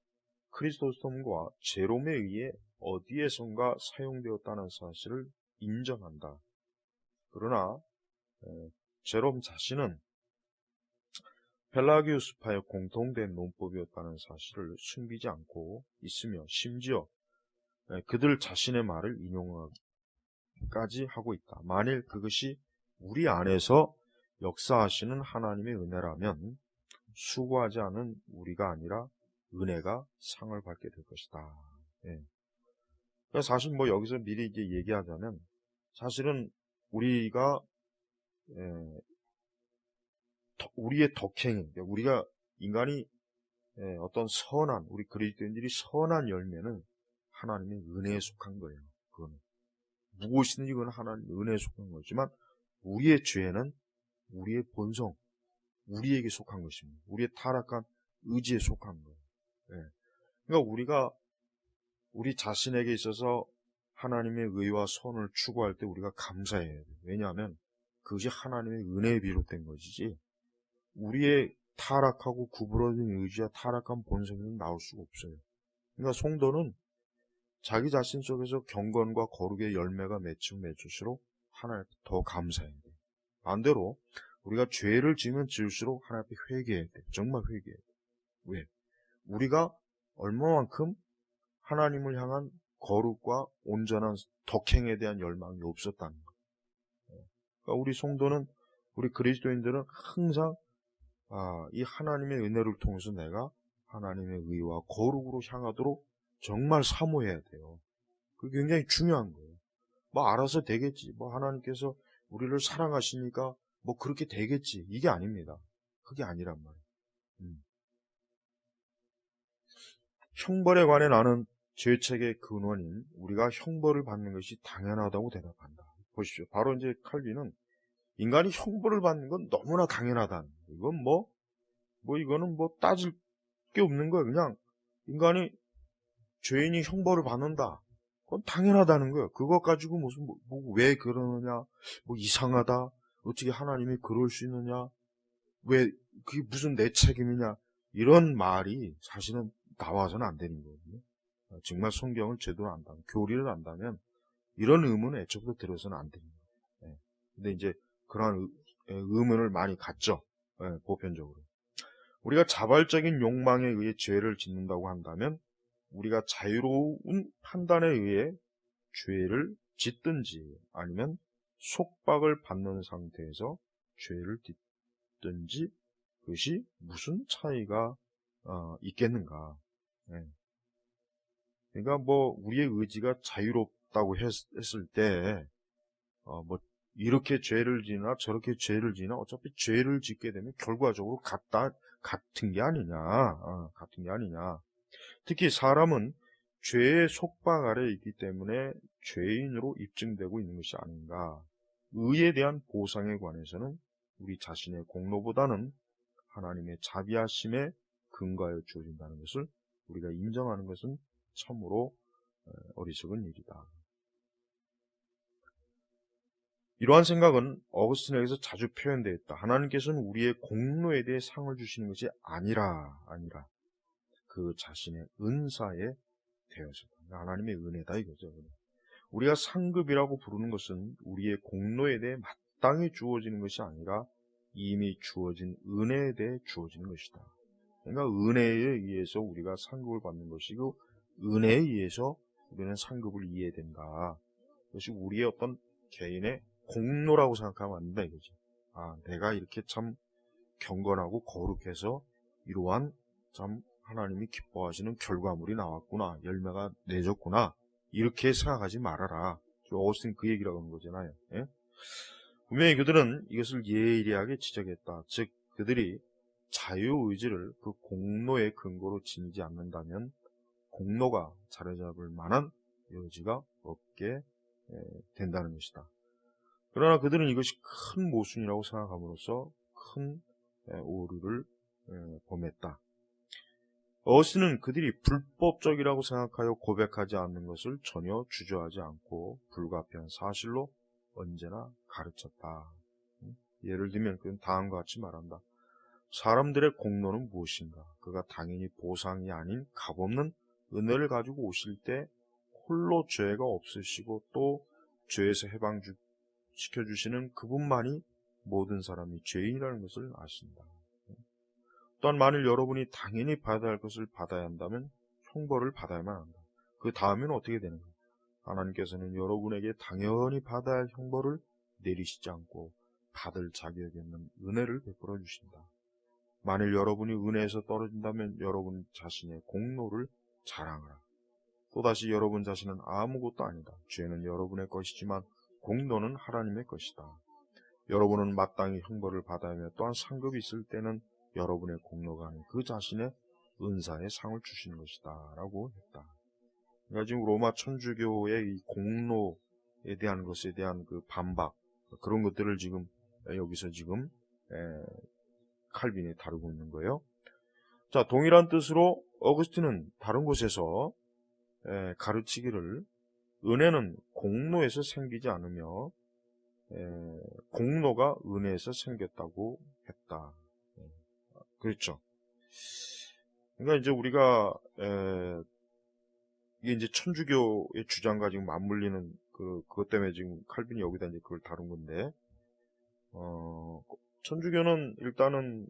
크리스토스톰과 제롬에 의해 어디에선가 사용되었다는 사실을 인정한다. 그러나 제롬 자신은 펠라기우스파의 공통된 논법이었다는 사실을 숨기지 않고 있으며 심지어 그들 자신의 말을 인용까지 하고 있다. 만일 그것이 우리 안에서 역사하시는 하나님의 은혜라면 수고하지 않은 우리가 아니라 은혜가 상을 받게 될 것이다. 예. 사실 여기서 미리 이제 얘기하자면 사실은 우리가 우리의 덕행이, 우리가 인간이 어떤 우리 그리스도인들이 선한 열매는 하나님의 은혜에 속한 거예요. 그거는 무엇이든지 그건 하나님의 은혜에 속한 거지만 우리의 죄는 우리의 본성, 우리에게 속한 것입니다. 우리의 타락한 의지에 속한 거예요. 예. 그러니까 우리 자신에게 있어서 하나님의 의와 선을 추구할 때 우리가 감사해야 돼요. 왜냐하면 그것이 하나님의 은혜에 비롯된 것이지 우리의 타락하고 구부러진 의지와 타락한 본성은 나올 수가 없어요. 그러니까 성도는 자기 자신 속에서 경건과 거룩의 열매가 맺힐수록 하나님께 더 감사해야 돼요. 반대로 우리가 죄를 지으면 지을수록 하나님 앞에 회개해야 돼요. 정말 회개해야 돼요. 왜? 우리가 얼마만큼 하나님을 향한 거룩과 온전한 덕행에 대한 열망이 없었다는 거예요. 그러니까 우리 성도는, 우리 그리스도인들은 항상 이 하나님의 은혜를 통해서 내가 하나님의 의와 거룩으로 향하도록 정말 사모해야 돼요. 그게 굉장히 중요한 거예요. 알아서 되겠지. 하나님께서 우리를 사랑하시니까 그렇게 되겠지. 이게 아닙니다. 그게 아니란 말이에요. 형벌에 관해 나는 죄책의 근원인 우리가 형벌을 받는 것이 당연하다고 대답한다. 보십시오. 바로 이제 칼빈은 인간이 형벌을 받는 건 너무나 당연하다. 이건 이거는 따질 게 없는 거예요. 그냥 인간이 죄인이 형벌을 받는다. 그건 당연하다는 거예요. 그것 가지고 무슨 왜 그러느냐, 이상하다, 어떻게 하나님이 그럴 수 있느냐, 왜 그게 무슨 내 책임이냐, 이런 말이 사실은 나와서는 안 되는 거거든요. 정말 성경을 제대로 안다면, 교리를 안다면 이런 의문은 애초부터 들어서는 안 됩니다. 근데 이제 그러한 의문을 많이 갖죠. 보편적으로. 우리가 자발적인 욕망에 의해 죄를 짓는다고 한다면 우리가 자유로운 판단에 의해 죄를 짓든지 아니면 속박을 받는 상태에서 죄를 짓든지 그것이 무슨 차이가 있겠는가. 그러니까 우리의 의지가 자유롭다고 했을 때 이렇게 죄를 지나 저렇게 죄를 지나 어차피 죄를 짓게 되면 결과적으로 같은 게 아니냐. 특히 사람은 죄의 속박 아래 있기 때문에 죄인으로 입증되고 있는 것이 아닌가. 의에 대한 보상에 관해서는 우리 자신의 공로보다는 하나님의 자비하심에 근거하여 주어진다는 것을 우리가 인정하는 것은 참으로 어리석은 일이다. 이러한 생각은 어거스틴에게서 자주 표현되어 있다. 하나님께서는 우리의 공로에 대해 상을 주시는 것이 아니라 그 자신의 은사에 대해서다. 하나님의 은혜다 이거죠. 우리가 상급이라고 부르는 것은 우리의 공로에 대해 마땅히 주어지는 것이 아니라 이미 주어진 은혜에 대해 주어지는 것이다. 그러니까 은혜에 의해서 우리가 상급을 받는 것이고 은혜에 의해서 우리는 상급을 이해된다. 그것이 우리의 어떤 개인의 공로라고 생각하면 안 된다 이거지. 아, 내가 이렇게 참 경건하고 거룩해서 이러한 참 하나님이 기뻐하시는 결과물이 나왔구나, 열매가 맺었구나, 이렇게 생각하지 말아라. 어스틴 그 얘기라고 하는 거잖아요. 예? 분명히 그들은 이것을 예리하게 지적했다. 즉 그들이 자유의지를 그 공로의 근거로 지니지 않는다면 공로가 자리잡을 만한 여지가 없게 된다는 것이다. 그러나 그들은 이것이 큰 모순이라고 생각함으로써 큰 오류를 범했다. 어스틴은 그들이 불법적이라고 생각하여 고백하지 않는 것을 전혀 주저하지 않고 불가피한 사실로 언제나 가르쳤다. 예를 들면 그는 다음과 같이 말한다. 사람들의 공로는 무엇인가? 그가 당연히 보상이 아닌 값없는 은혜를 가지고 오실 때 홀로 죄가 없으시고 또 죄에서 해방시켜주시는 그분만이 모든 사람이 죄인이라는 것을 아신다. 또한 만일 여러분이 당연히 받아야 할 것을 받아야 한다면 형벌을 받아야만 한다. 그 다음에는 어떻게 되는가? 하나님께서는 여러분에게 당연히 받아야 할 형벌을 내리시지 않고 받을 자격이 없는 은혜를 베풀어 주신다. 만일 여러분이 은혜에서 떨어진다면 여러분 자신의 공로를 자랑하라. 또다시 여러분 자신은 아무것도 아니다. 죄는 여러분의 것이지만 공로는 하나님의 것이다. 여러분은 마땅히 형벌을 받아야 하며 또한 상급이 있을 때는 여러분의 공로가 아닌 그 자신의 은사의 상을 주시는 것이다 라고 했다. 그러니까 지금 로마 천주교의 이 공로에 대한 것에 대한 그 반박, 그런 것들을 지금 여기서 지금 칼빈이 다루고 있는 거예요. 자, 동일한 뜻으로 어거스틴은 다른 곳에서 가르치기를 은혜는 공로에서 생기지 않으며 공로가 은혜에서 생겼다고 했다. 그렇죠. 그러니까 이제 우리가 이게 이제 천주교의 주장과 지금 맞물리는 그것 때문에 지금 칼빈이 여기다 이제 그걸 다룬 건데, 천주교는 일단은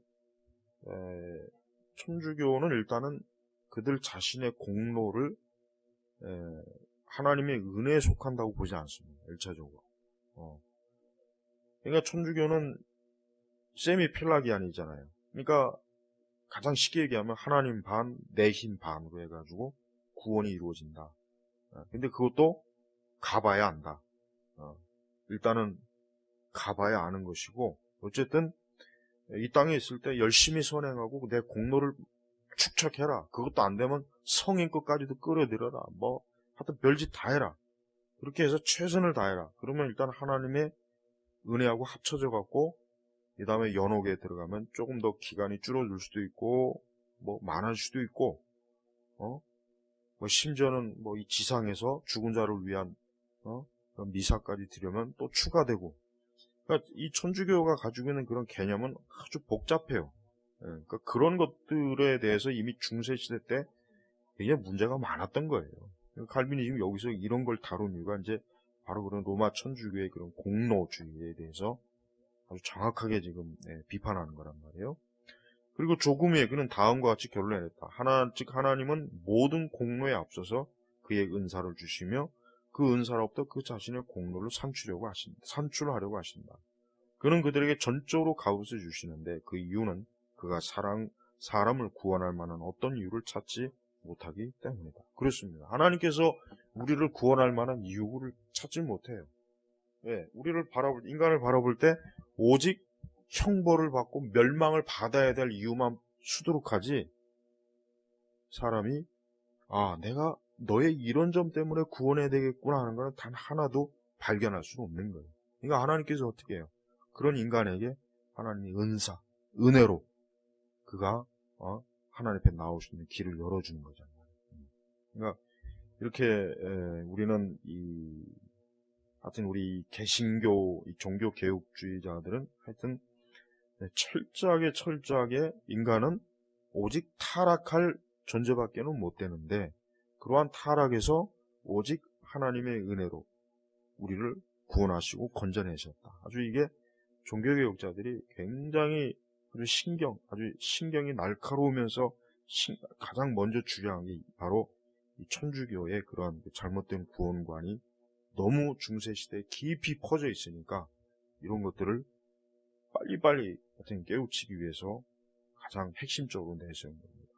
그들 자신의 공로를 하나님의 은혜에 속한다고 보지 않습니다. 1차적으로. 그러니까 천주교는 세미필라기안이잖아요. 그러니까 가장 쉽게 얘기하면 하나님 반, 내 힘 반으로 해가지고 구원이 이루어진다. 근데 그것도 가봐야 안다. 일단은 가봐야 아는 것이고, 어쨌든 이 땅에 있을 때 열심히 선행하고 내 공로를 축적해라. 그것도 안 되면 성인것까지도 끌어들여라. 뭐 하여튼 별짓 다 해라. 그렇게 해서 최선을 다해라. 그러면 일단 하나님의 은혜하고 합쳐져 갖고 이 다음에 연옥에 들어가면 조금 더 기간이 줄어들 수도 있고 뭐 많아질 수도 있고 뭐 심지어는 뭐 이 지상에서 죽은 자를 위한 미사까지 드리면 또 추가되고. 그러니까 이 천주교가 가지고 있는 그런 개념은 아주 복잡해요. 그러니까 그런 것들에 대해서 이미 중세시대 때 굉장히 문제가 많았던 거예요. 칼빈이 지금 여기서 이런 걸 다룬 이유가 이제 바로 그런 로마 천주교의 그런 공로주의에 대해서 아주 정확하게 지금 비판하는 거란 말이에요. 그리고 조금 후에 그는 다음과 같이 결론을 냈다. 즉 하나님은 모든 공로에 앞서서 그의 은사를 주시며 그 은사로부터 그 자신의 공로를 산출하려고 하신다. 그는 그들에게 전적으로 값을 주시는데 그 이유는 그가 사람을 구원할 만한 어떤 이유를 찾지 못하기 때문이다. 그렇습니다. 하나님께서 우리를 구원할 만한 이유를 찾지 못해요. 인간을 바라볼 때 오직 형벌을 받고 멸망을 받아야 될 이유만 수두룩하지, 사람이 내가 너의 이런 점 때문에 구원해야 되겠구나 하는 것은 단 하나도 발견할 수는 없는 거예요. 그러니까 하나님께서 어떻게 해요? 그런 인간에게 하나님의 은혜로 그가 하나님 앞에 나올 수 있는 길을 열어주는 거잖아요. 그러니까 이렇게 우리는 하여튼 우리 개신교 종교 개혁주의자들은 하여튼 철저하게 인간은 오직 타락할 존재밖에는 못 되는데, 그러한 타락에서 오직 하나님의 은혜로 우리를 구원하시고 건져내셨다. 아주 이게 종교개혁자들이 굉장히 아주 신경이 날카로우면서 가장 먼저 주장한 게 바로 이 천주교의 그런 잘못된 구원관이 너무 중세시대에 깊이 퍼져 있으니까 이런 것들을 빨리빨리 깨우치기 위해서 가장 핵심적으로 내세운 겁니다.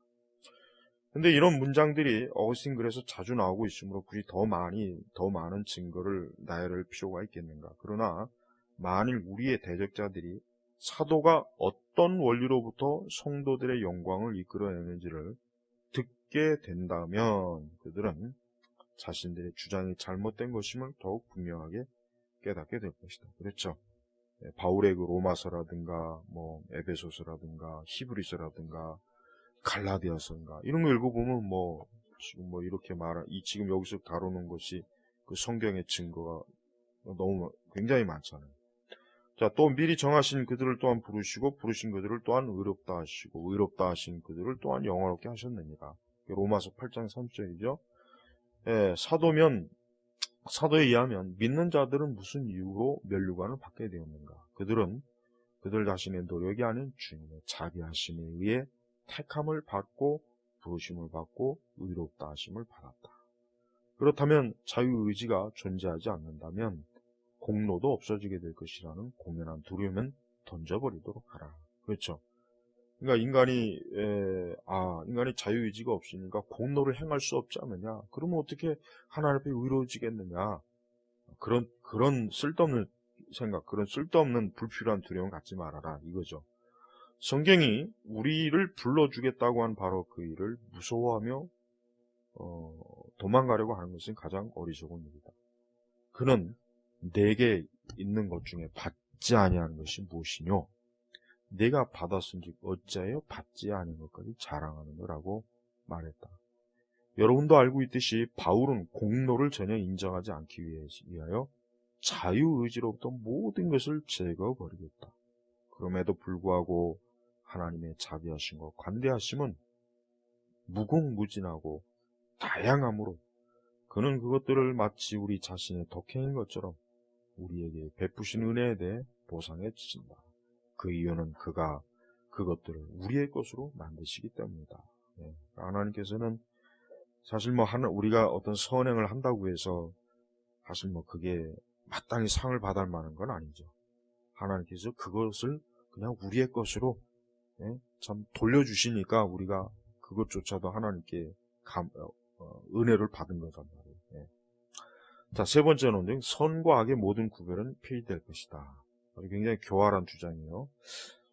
근데 이런 문장들이 어거스틴 글에서 자주 나오고 있으므로 굳이 더 많은 증거를 나열할 필요가 있겠는가. 그러나 만일 우리의 대적자들이 사도가 어떤 원리로부터 성도들의 영광을 이끌어내는지를 듣게 된다면 그들은 자신들의 주장이 잘못된 것임을 더욱 분명하게 깨닫게 될 것이다. 그렇죠? 바울의 그 로마서라든가 에베소서라든가 히브리서라든가 갈라디아서인가 이런 거 읽어보면 지금 이렇게 지금 여기서 다루는 것이 그 성경의 증거가 너무 굉장히 많잖아요. 자, 또 미리 정하신 그들을 또한 부르시고 부르신 그들을 또한 의롭다 하시고 의롭다 하신 그들을 또한 영화롭게 하셨느니라. 로마서 8장 3절이죠. 사도에 의하면 믿는 자들은 무슨 이유로 면류관을 받게 되었는가? 그들은 그들 자신의 노력이 아닌 주님의 자비하심에 의해 택함을 받고 부르심을 받고 의롭다 하심을 받았다. 그렇다면 자유의지가 존재하지 않는다면 공로도 없어지게 될 것이라는 공연한 두려움은 던져버리도록 하라. 그렇죠? 그러니까 인간이 자유의지가 없으니까 공로를 행할 수 없지 않느냐? 그러면 어떻게 하나님 앞에 의로워지겠느냐? 그런 쓸데없는 생각, 그런 쓸데없는 불필요한 두려움 갖지 말아라. 이거죠. 성경이 우리를 불러주겠다고 한 바로 그 일을 무서워하며 도망가려고 하는 것은 가장 어리석은 일이다. 그는 내게 있는 것 중에 받지 아니하는 것이 무엇이뇨? 내가 받았은지 어찌하여 받지 아닌 것까지 자랑하는 거라고 말했다. 여러분도 알고 있듯이 바울은 공로를 전혀 인정하지 않기 위하여 자유의지로부터 모든 것을 제거버리겠다. 그럼에도 불구하고 하나님의 자비하심과 관대하심은 무궁무진하고 다양함으로 그는 그것들을 마치 우리 자신의 덕행인 것처럼 우리에게 베푸신 은혜에 대해 보상해 주신다. 그 이유는 그가 그것들을 우리의 것으로 만드시기 때문이다. 하나님께서는 사실 우리가 어떤 선행을 한다고 해서 사실 그게 마땅히 상을 받을 만한 건 아니죠. 하나님께서 그것을 그냥 우리의 것으로 참 돌려주시니까 우리가 그것조차도 하나님께 은혜를 받은 거란 말이에요. 자, 세 번째는 선과 악의 모든 구별은 폐기될 것이다. 굉장히 교활한 주장이에요.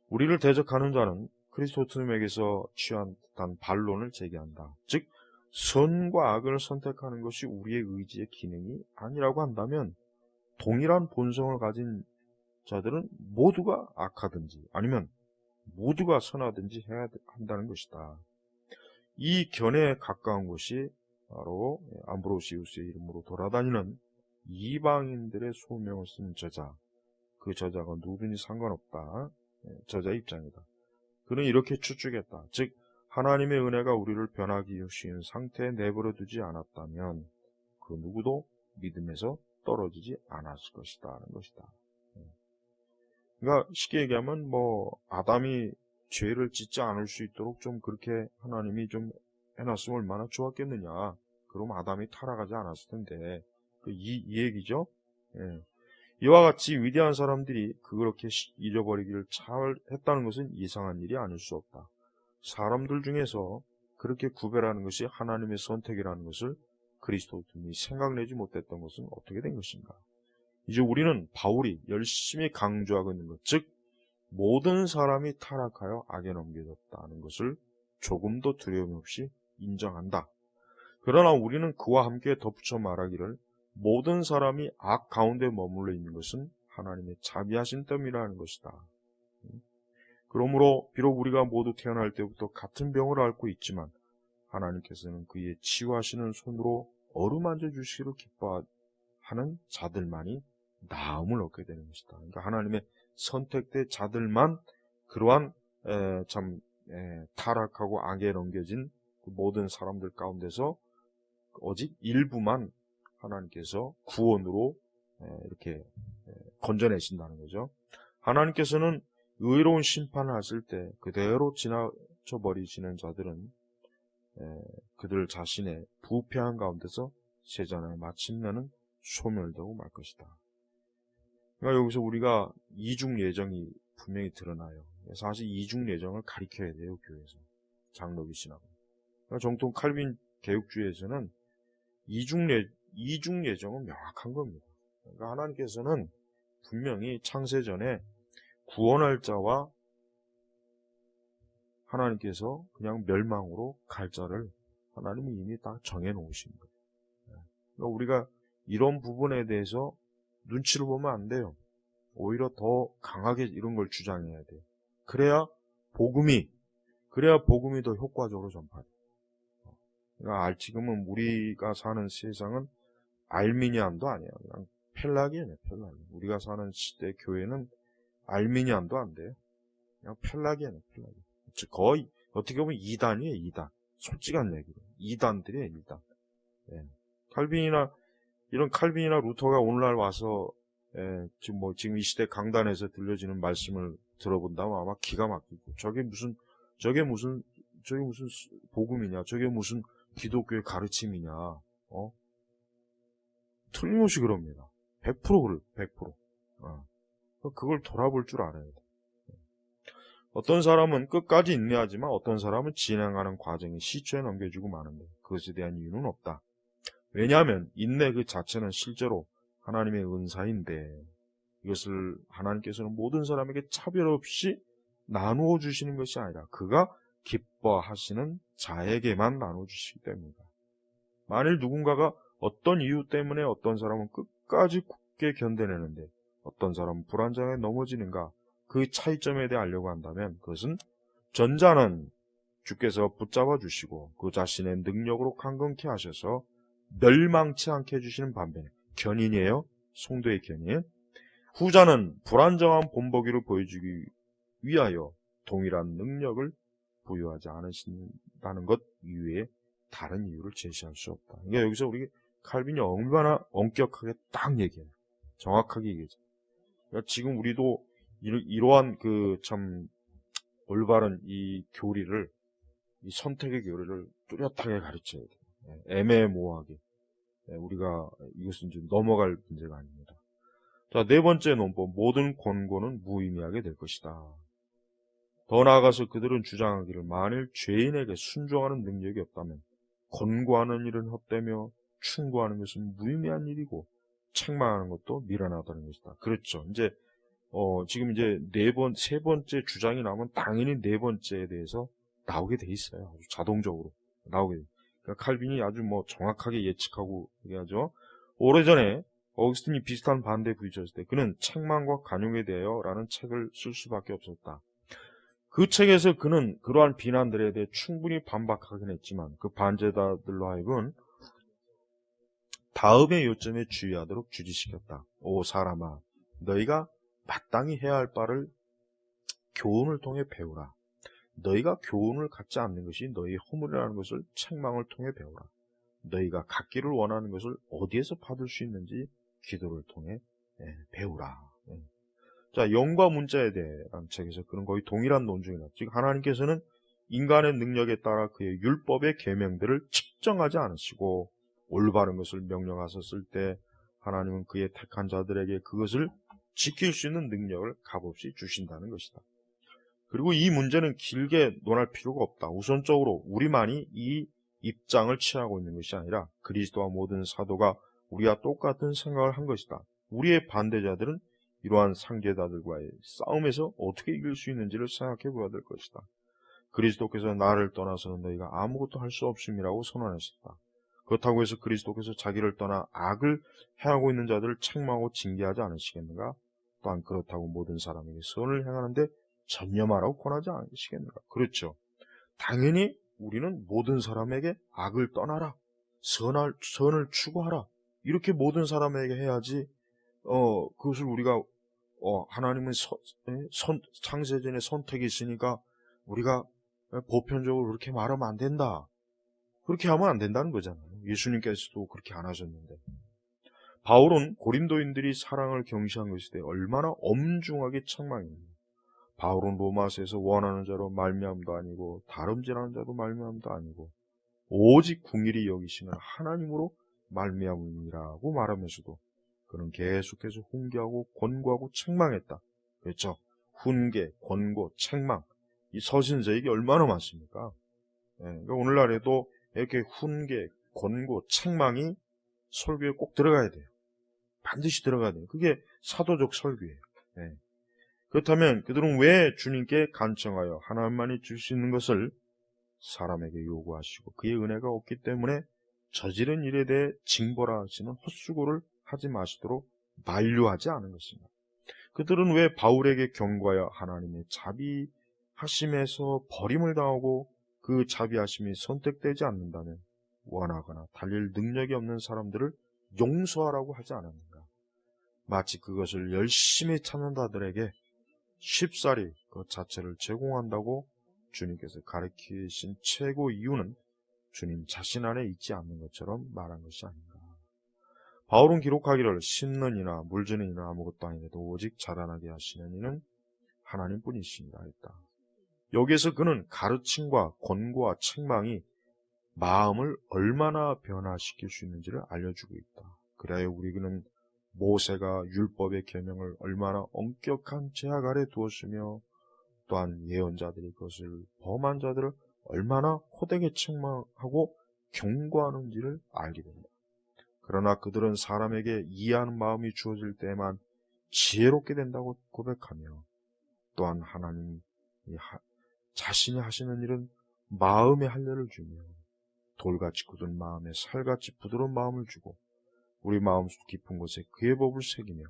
우리를 대적하는 자는 그리스도인에게서 취한 듯한 반론을 제기한다. 즉 선과 악을 선택하는 것이 우리의 의지의 기능이 아니라고 한다면 동일한 본성을 가진 자들은 모두가 악하든지 아니면 모두가 선하든지 해야 한다는 것이다. 이 견해에 가까운 것이 바로 암브로시우스의 이름으로 돌아다니는 이방인들의 소명을 쓴 저자, 그 저자가 누구든지 상관없다. 저자 입장이다. 그는 이렇게 추측했다. 즉 하나님의 은혜가 우리를 변하기 쉬운 상태에 내버려 두지 않았다면 그 누구도 믿음에서 떨어지지 않았을 것이다 하는 것이다. 그러니까 쉽게 얘기하면 아담이 죄를 짓지 않을 수 있도록 좀 그렇게 하나님이 좀 해놨으면 얼마나 좋았겠느냐. 그럼 아담이 타락하지 않았을 텐데 이 얘기죠. 이와 같이 위대한 사람들이 그렇게 잊어버리기를 잘 했다는 것은 이상한 일이 아닐 수 없다. 사람들 중에서 그렇게 구별하는 것이 하나님의 선택이라는 것을 그리스도인이 생각내지 못했던 것은 어떻게 된 것인가? 이제 우리는 바울이 열심히 강조하고 있는 것, 즉 모든 사람이 타락하여 악에 넘겨졌다는 것을 조금도 두려움 없이 인정한다. 그러나 우리는 그와 함께 덧붙여 말하기를 모든 사람이 악 가운데 머물러 있는 것은 하나님의 자비하심 때문이라는 것이다. 그러므로 비록 우리가 모두 태어날 때부터 같은 병을 앓고 있지만 하나님께서는 그의 치유하시는 손으로 어루만져 주시기를 기뻐하는 자들만이 나음을 얻게 되는 것이다. 그러니까 하나님의 선택된 자들만 그러한 타락하고 악에 넘겨진 그 모든 사람들 가운데서 오직 일부만 하나님께서 구원으로 이렇게 건져내신다는 거죠. 하나님께서는 의로운 심판을 하실 때 그대로 지나쳐 버리시는 자들은 그들 자신의 부패한 가운데서 세잔에 마침내는 소멸되고 말 것이다. 그러니까 여기서 우리가 이중 예정이 분명히 드러나요. 사실 이중 예정을 가리켜야 돼요, 교회에서. 장로교 신학은. 그러니까 정통 칼빈 개혁주의에서는 이중 예정은 명확한 겁니다. 그러니까 하나님께서는 분명히 창세전에 구원할 자와 하나님께서 그냥 멸망으로 갈 자를 하나님이 이미 다 정해놓으신 거예요. 그러니까 우리가 이런 부분에 대해서 눈치를 보면 안 돼요. 오히려 더 강하게 이런 걸 주장해야 돼요. 그래야 복음이 더 효과적으로 전파돼요. 그러니까 지금은 우리가 사는 세상은 알미니안도 아니에요. 그냥 펠라기예요, 펠라기. 우리가 사는 시대 교회는 알미니안도 안 돼요. 그냥 펠라기예요, 펠라기. 거의 어떻게 보면 이단이에요, 이단. 솔직한 얘기로. 이단들이에요, 이단. 이런 칼빈이나 루터가 오늘날 와서 지금 이 시대 강단에서 들려지는 말씀을 들어본다면 아마 기가 막히고 저게 무슨 복음이냐, 저게 무슨 기독교의 가르침이냐, 틀림없이 그럽니다. 100% 그래요, 100%. 그걸 돌아볼 줄 알아야 돼. 어떤 사람은 끝까지 인내하지만 어떤 사람은 진행하는 과정이 시초에 넘겨주고 마는데 그것에 대한 이유는 없다. 왜냐하면 인내 그 자체는 실제로 하나님의 은사인데 이것을 하나님께서는 모든 사람에게 차별 없이 나누어 주시는 것이 아니라 그가 기뻐하시는 자에게만 나누어 주시기 때문이다. 만일 누군가가 어떤 이유 때문에 어떤 사람은 끝까지 굳게 견뎌내는데 어떤 사람은 불안정하게 넘어지는가, 그 차이점에 대해 알려고 한다면 그것은 전자는 주께서 붙잡아 주시고 그 자신의 능력으로 강건케 하셔서 멸망치 않게 해주시는 반면에 견인이에요. 송도의 견인. 후자는 불안정한 본보기를 보여주기 위하여 동일한 능력을 부여하지 않으신다는 것 이외에 다른 이유를 제시할 수 없다. 그러니까 여기서 우리 칼빈이 얼마나 엄격하게 딱 얘기해요. 정확하게 얘기하죠. 그러니까 지금 우리도 이러한 그 참 올바른 이 교리를, 이 선택의 교리를 뚜렷하게 가르쳐야 돼요. 애매모호하게. 우리가 이것은 좀 넘어갈 문제가 아닙니다. 자, 네 번째 논법. 모든 권고는 무의미하게 될 것이다. 더 나아가서 그들은 주장하기를 만일 죄인에게 순종하는 능력이 없다면 권고하는 일은 헛되며 충고하는 것은 무의미한 일이고 책망하는 것도 미련하다는 것이다. 그렇죠. 이제 지금 이제 세 번째 주장이 나오면 당연히 네 번째에 대해서 나오게 돼 있어요. 아주 자동적으로 나오게 돼요. 그러니까 칼빈이 아주 정확하게 예측하고 얘기하죠. 오래전에 어거스틴이 비슷한 반대에 부딪혔을 때 그는 책망과 간용에 대하여라는 책을 쓸 수밖에 없었다. 그 책에서 그는 그러한 비난들에 대해 충분히 반박하긴 했지만 그 반제자들로 하여금 다음의 요점에 주의하도록 주지시켰다. 오 사람아, 너희가 마땅히 해야 할 바를 교훈을 통해 배우라. 너희가 교훈을 갖지 않는 것이 너희 허물이라는 것을 책망을 통해 배우라. 너희가 갖기를 원하는 것을 어디에서 받을 수 있는지 기도를 통해 배우라. 자, 영과 문자에 대한 책에서 그런 거의 동일한 논증이다. 즉 하나님께서는 인간의 능력에 따라 그의 율법의 계명들을 측정하지 않으시고 올바른 것을 명령하셨을 때 하나님은 그의 택한 자들에게 그것을 지킬 수 있는 능력을 값없이 주신다는 것이다. 그리고 이 문제는 길게 논할 필요가 없다. 우선적으로 우리만이 이 입장을 취하고 있는 것이 아니라 그리스도와 모든 사도가 우리와 똑같은 생각을 한 것이다. 우리의 반대자들은 이러한 상제자들과의 싸움에서 어떻게 이길 수 있는지를 생각해 보아야 될 것이다. 그리스도께서 나를 떠나서는 너희가 아무것도 할 수 없음이라고 선언하셨다. 그렇다고 해서 그리스도께서 자기를 떠나 악을 행하고 있는 자들을 책망하고 징계하지 않으시겠는가? 또한 그렇다고 모든 사람에게 선을 행하는데 전념하라고 권하지 않으시겠는가? 그렇죠. 당연히 우리는 모든 사람에게 악을 떠나라, 선을 추구하라, 이렇게 모든 사람에게 해야지. 그것을 우리가 하나님의 창세전에 선택이 있으니까 우리가 보편적으로 그렇게 말하면 안 된다. 그렇게 하면 안 된다는 거잖아요. 예수님께서도 그렇게 안 하셨는데. 바울은 고린도인들이 사랑을 경시한 것에 대해 얼마나 엄중하게 책망합니다. 바울은 로마서에서 원하는 자로 말미암도 아니고 다름질하는 자로 말미암도 아니고 오직 궁일이 여기시는 하나님으로 말미암음이라고 말하면서도 그는 계속해서 훈계하고 권고하고 책망했다. 그렇죠? 훈계, 권고, 책망, 이 서신서에게 얼마나 많습니까? 그러니까 오늘날에도 이렇게 훈계, 권고, 책망이 설교에 꼭 들어가야 돼요. 반드시 들어가야 돼요. 그게 사도적 설교예요. 그렇다면 그들은 왜 주님께 간청하여 하나님만이 줄 수 있는 것을 사람에게 요구하시고 그의 은혜가 없기 때문에 저지른 일에 대해 징벌하 하시는 헛수고를 하지 마시도록 만류하지 않은 것입니다. 그들은 왜 바울에게 경고하여 하나님의 자비하심에서 버림을 당하고 그 자비하심이 선택되지 않는다면 원하거나 달릴 능력이 없는 사람들을 용서하라고 하지 않았는가? 마치 그것을 열심히 찾는 자들에게 쉽사리 그 자체를 제공한다고 주님께서 가르치신 최고 이유는 주님 자신 안에 있지 않는 것처럼 말한 것이 아닌가. 바울은 기록하기를 심는 이나 물주는 이나 아무것도 아니라도 오직 자라나게 하시는 이는 하나님뿐이십니다 했다. 여기에서 그는 가르침과 권고와 책망이 마음을 얼마나 변화시킬 수 있는지를 알려주고 있다. 그래야 우리는 모세가 율법의 계명을 얼마나 엄격한 제약 아래 두었으며 또한 예언자들이 그것을 범한 자들을 얼마나 호되게 책망하고 경고하는지를 알게 됩니다. 그러나 그들은 사람에게 이해하는 마음이 주어질 때만 지혜롭게 된다고 고백하며 또한 하나님이 자신이 하시는 일은 마음에 할례를 주며 돌같이 굳은 마음에 살같이 부드러운 마음을 주고 우리 마음속 깊은 곳에 그의 법을 새기며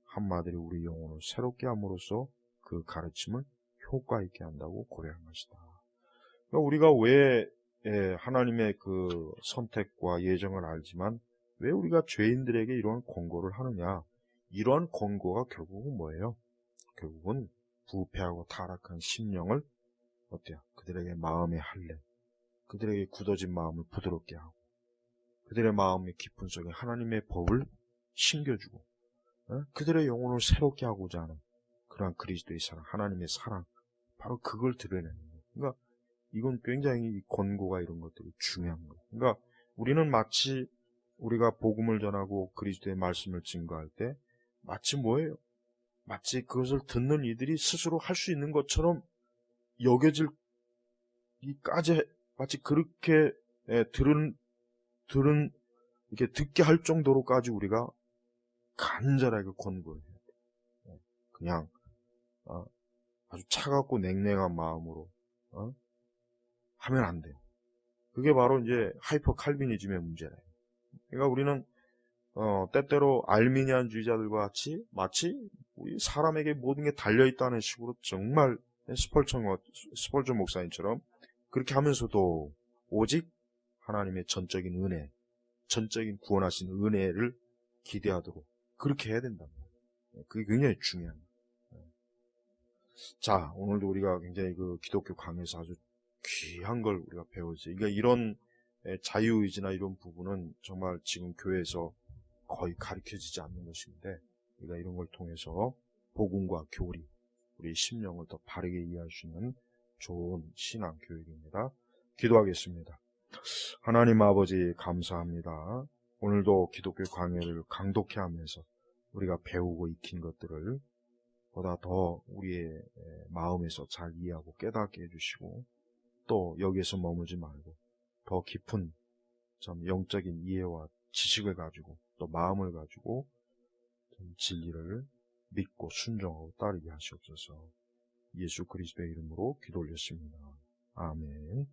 한마디로 우리 영혼을 새롭게 함으로써 그 가르침을 효과 있게 한다고 고려한 것이다. 그러니까 우리가 왜 하나님의 그 선택과 예정을 알지만 왜 우리가 죄인들에게 이러한 권고를 하느냐? 이러한 권고가 결국은 뭐예요? 결국은 부패하고 타락한 심령을 어때요? 그들에게 마음의 할례, 그들에게 굳어진 마음을 부드럽게 하고 그들의 마음의 깊은 속에 하나님의 법을 심겨주고 그들의 영혼을 새롭게 하고자 하는 그러한 그리스도의 사랑, 하나님의 사랑, 바로 그걸 드러내는 거예요. 그러니까 이건 굉장히 권고가 이런 것들이 중요한 거예요. 그러니까 우리는 마치 우리가 복음을 전하고 그리스도의 말씀을 증거할 때 마치 뭐예요? 마치 그것을 듣는 이들이 스스로 할 수 있는 것처럼 여겨질 이까지 마치 그렇게 이렇게 듣게 할 정도로까지 우리가 간절하게 권고해야 돼요. 그냥 아주 차갑고 냉랭한 마음으로 하면 안 돼요. 그게 바로 이제 하이퍼 칼비니즘의 문제예요. 그러니까 우리는 때때로 알미니안주의자들과 같이 마치 우리 사람에게 모든 게 달려있다는 식으로 정말 스펄전 목사님처럼 그렇게 하면서도 오직 하나님의 전적인 은혜, 전적인 구원하신 은혜를 기대하도록 그렇게 해야 된다. 그게 굉장히 중요합니다. 자, 오늘도 우리가 굉장히 그 기독교 강의에서 아주 귀한 걸 우리가 배웠어요. 그러니까 이런 자유의지나 이런 부분은 정말 지금 교회에서 거의 가르쳐지지 않는 것인데 우리가 이런 걸 통해서 복음과 교리, 우리 심령을 더 바르게 이해할 수 있는 좋은 신앙 교육입니다. 기도하겠습니다. 하나님 아버지 감사합니다. 오늘도 기독교 강의를 강독해 하면서 우리가 배우고 익힌 것들을 보다 더 우리의 마음에서 잘 이해하고 깨닫게 해주시고 또 여기에서 머무지 말고 더 깊은 참 영적인 이해와 지식을 가지고 또 마음을 가지고 진리를 믿고 순종하고 따르게 하시옵소서. 예수 그리스도의 이름으로 기도 올렸습니다. 아멘.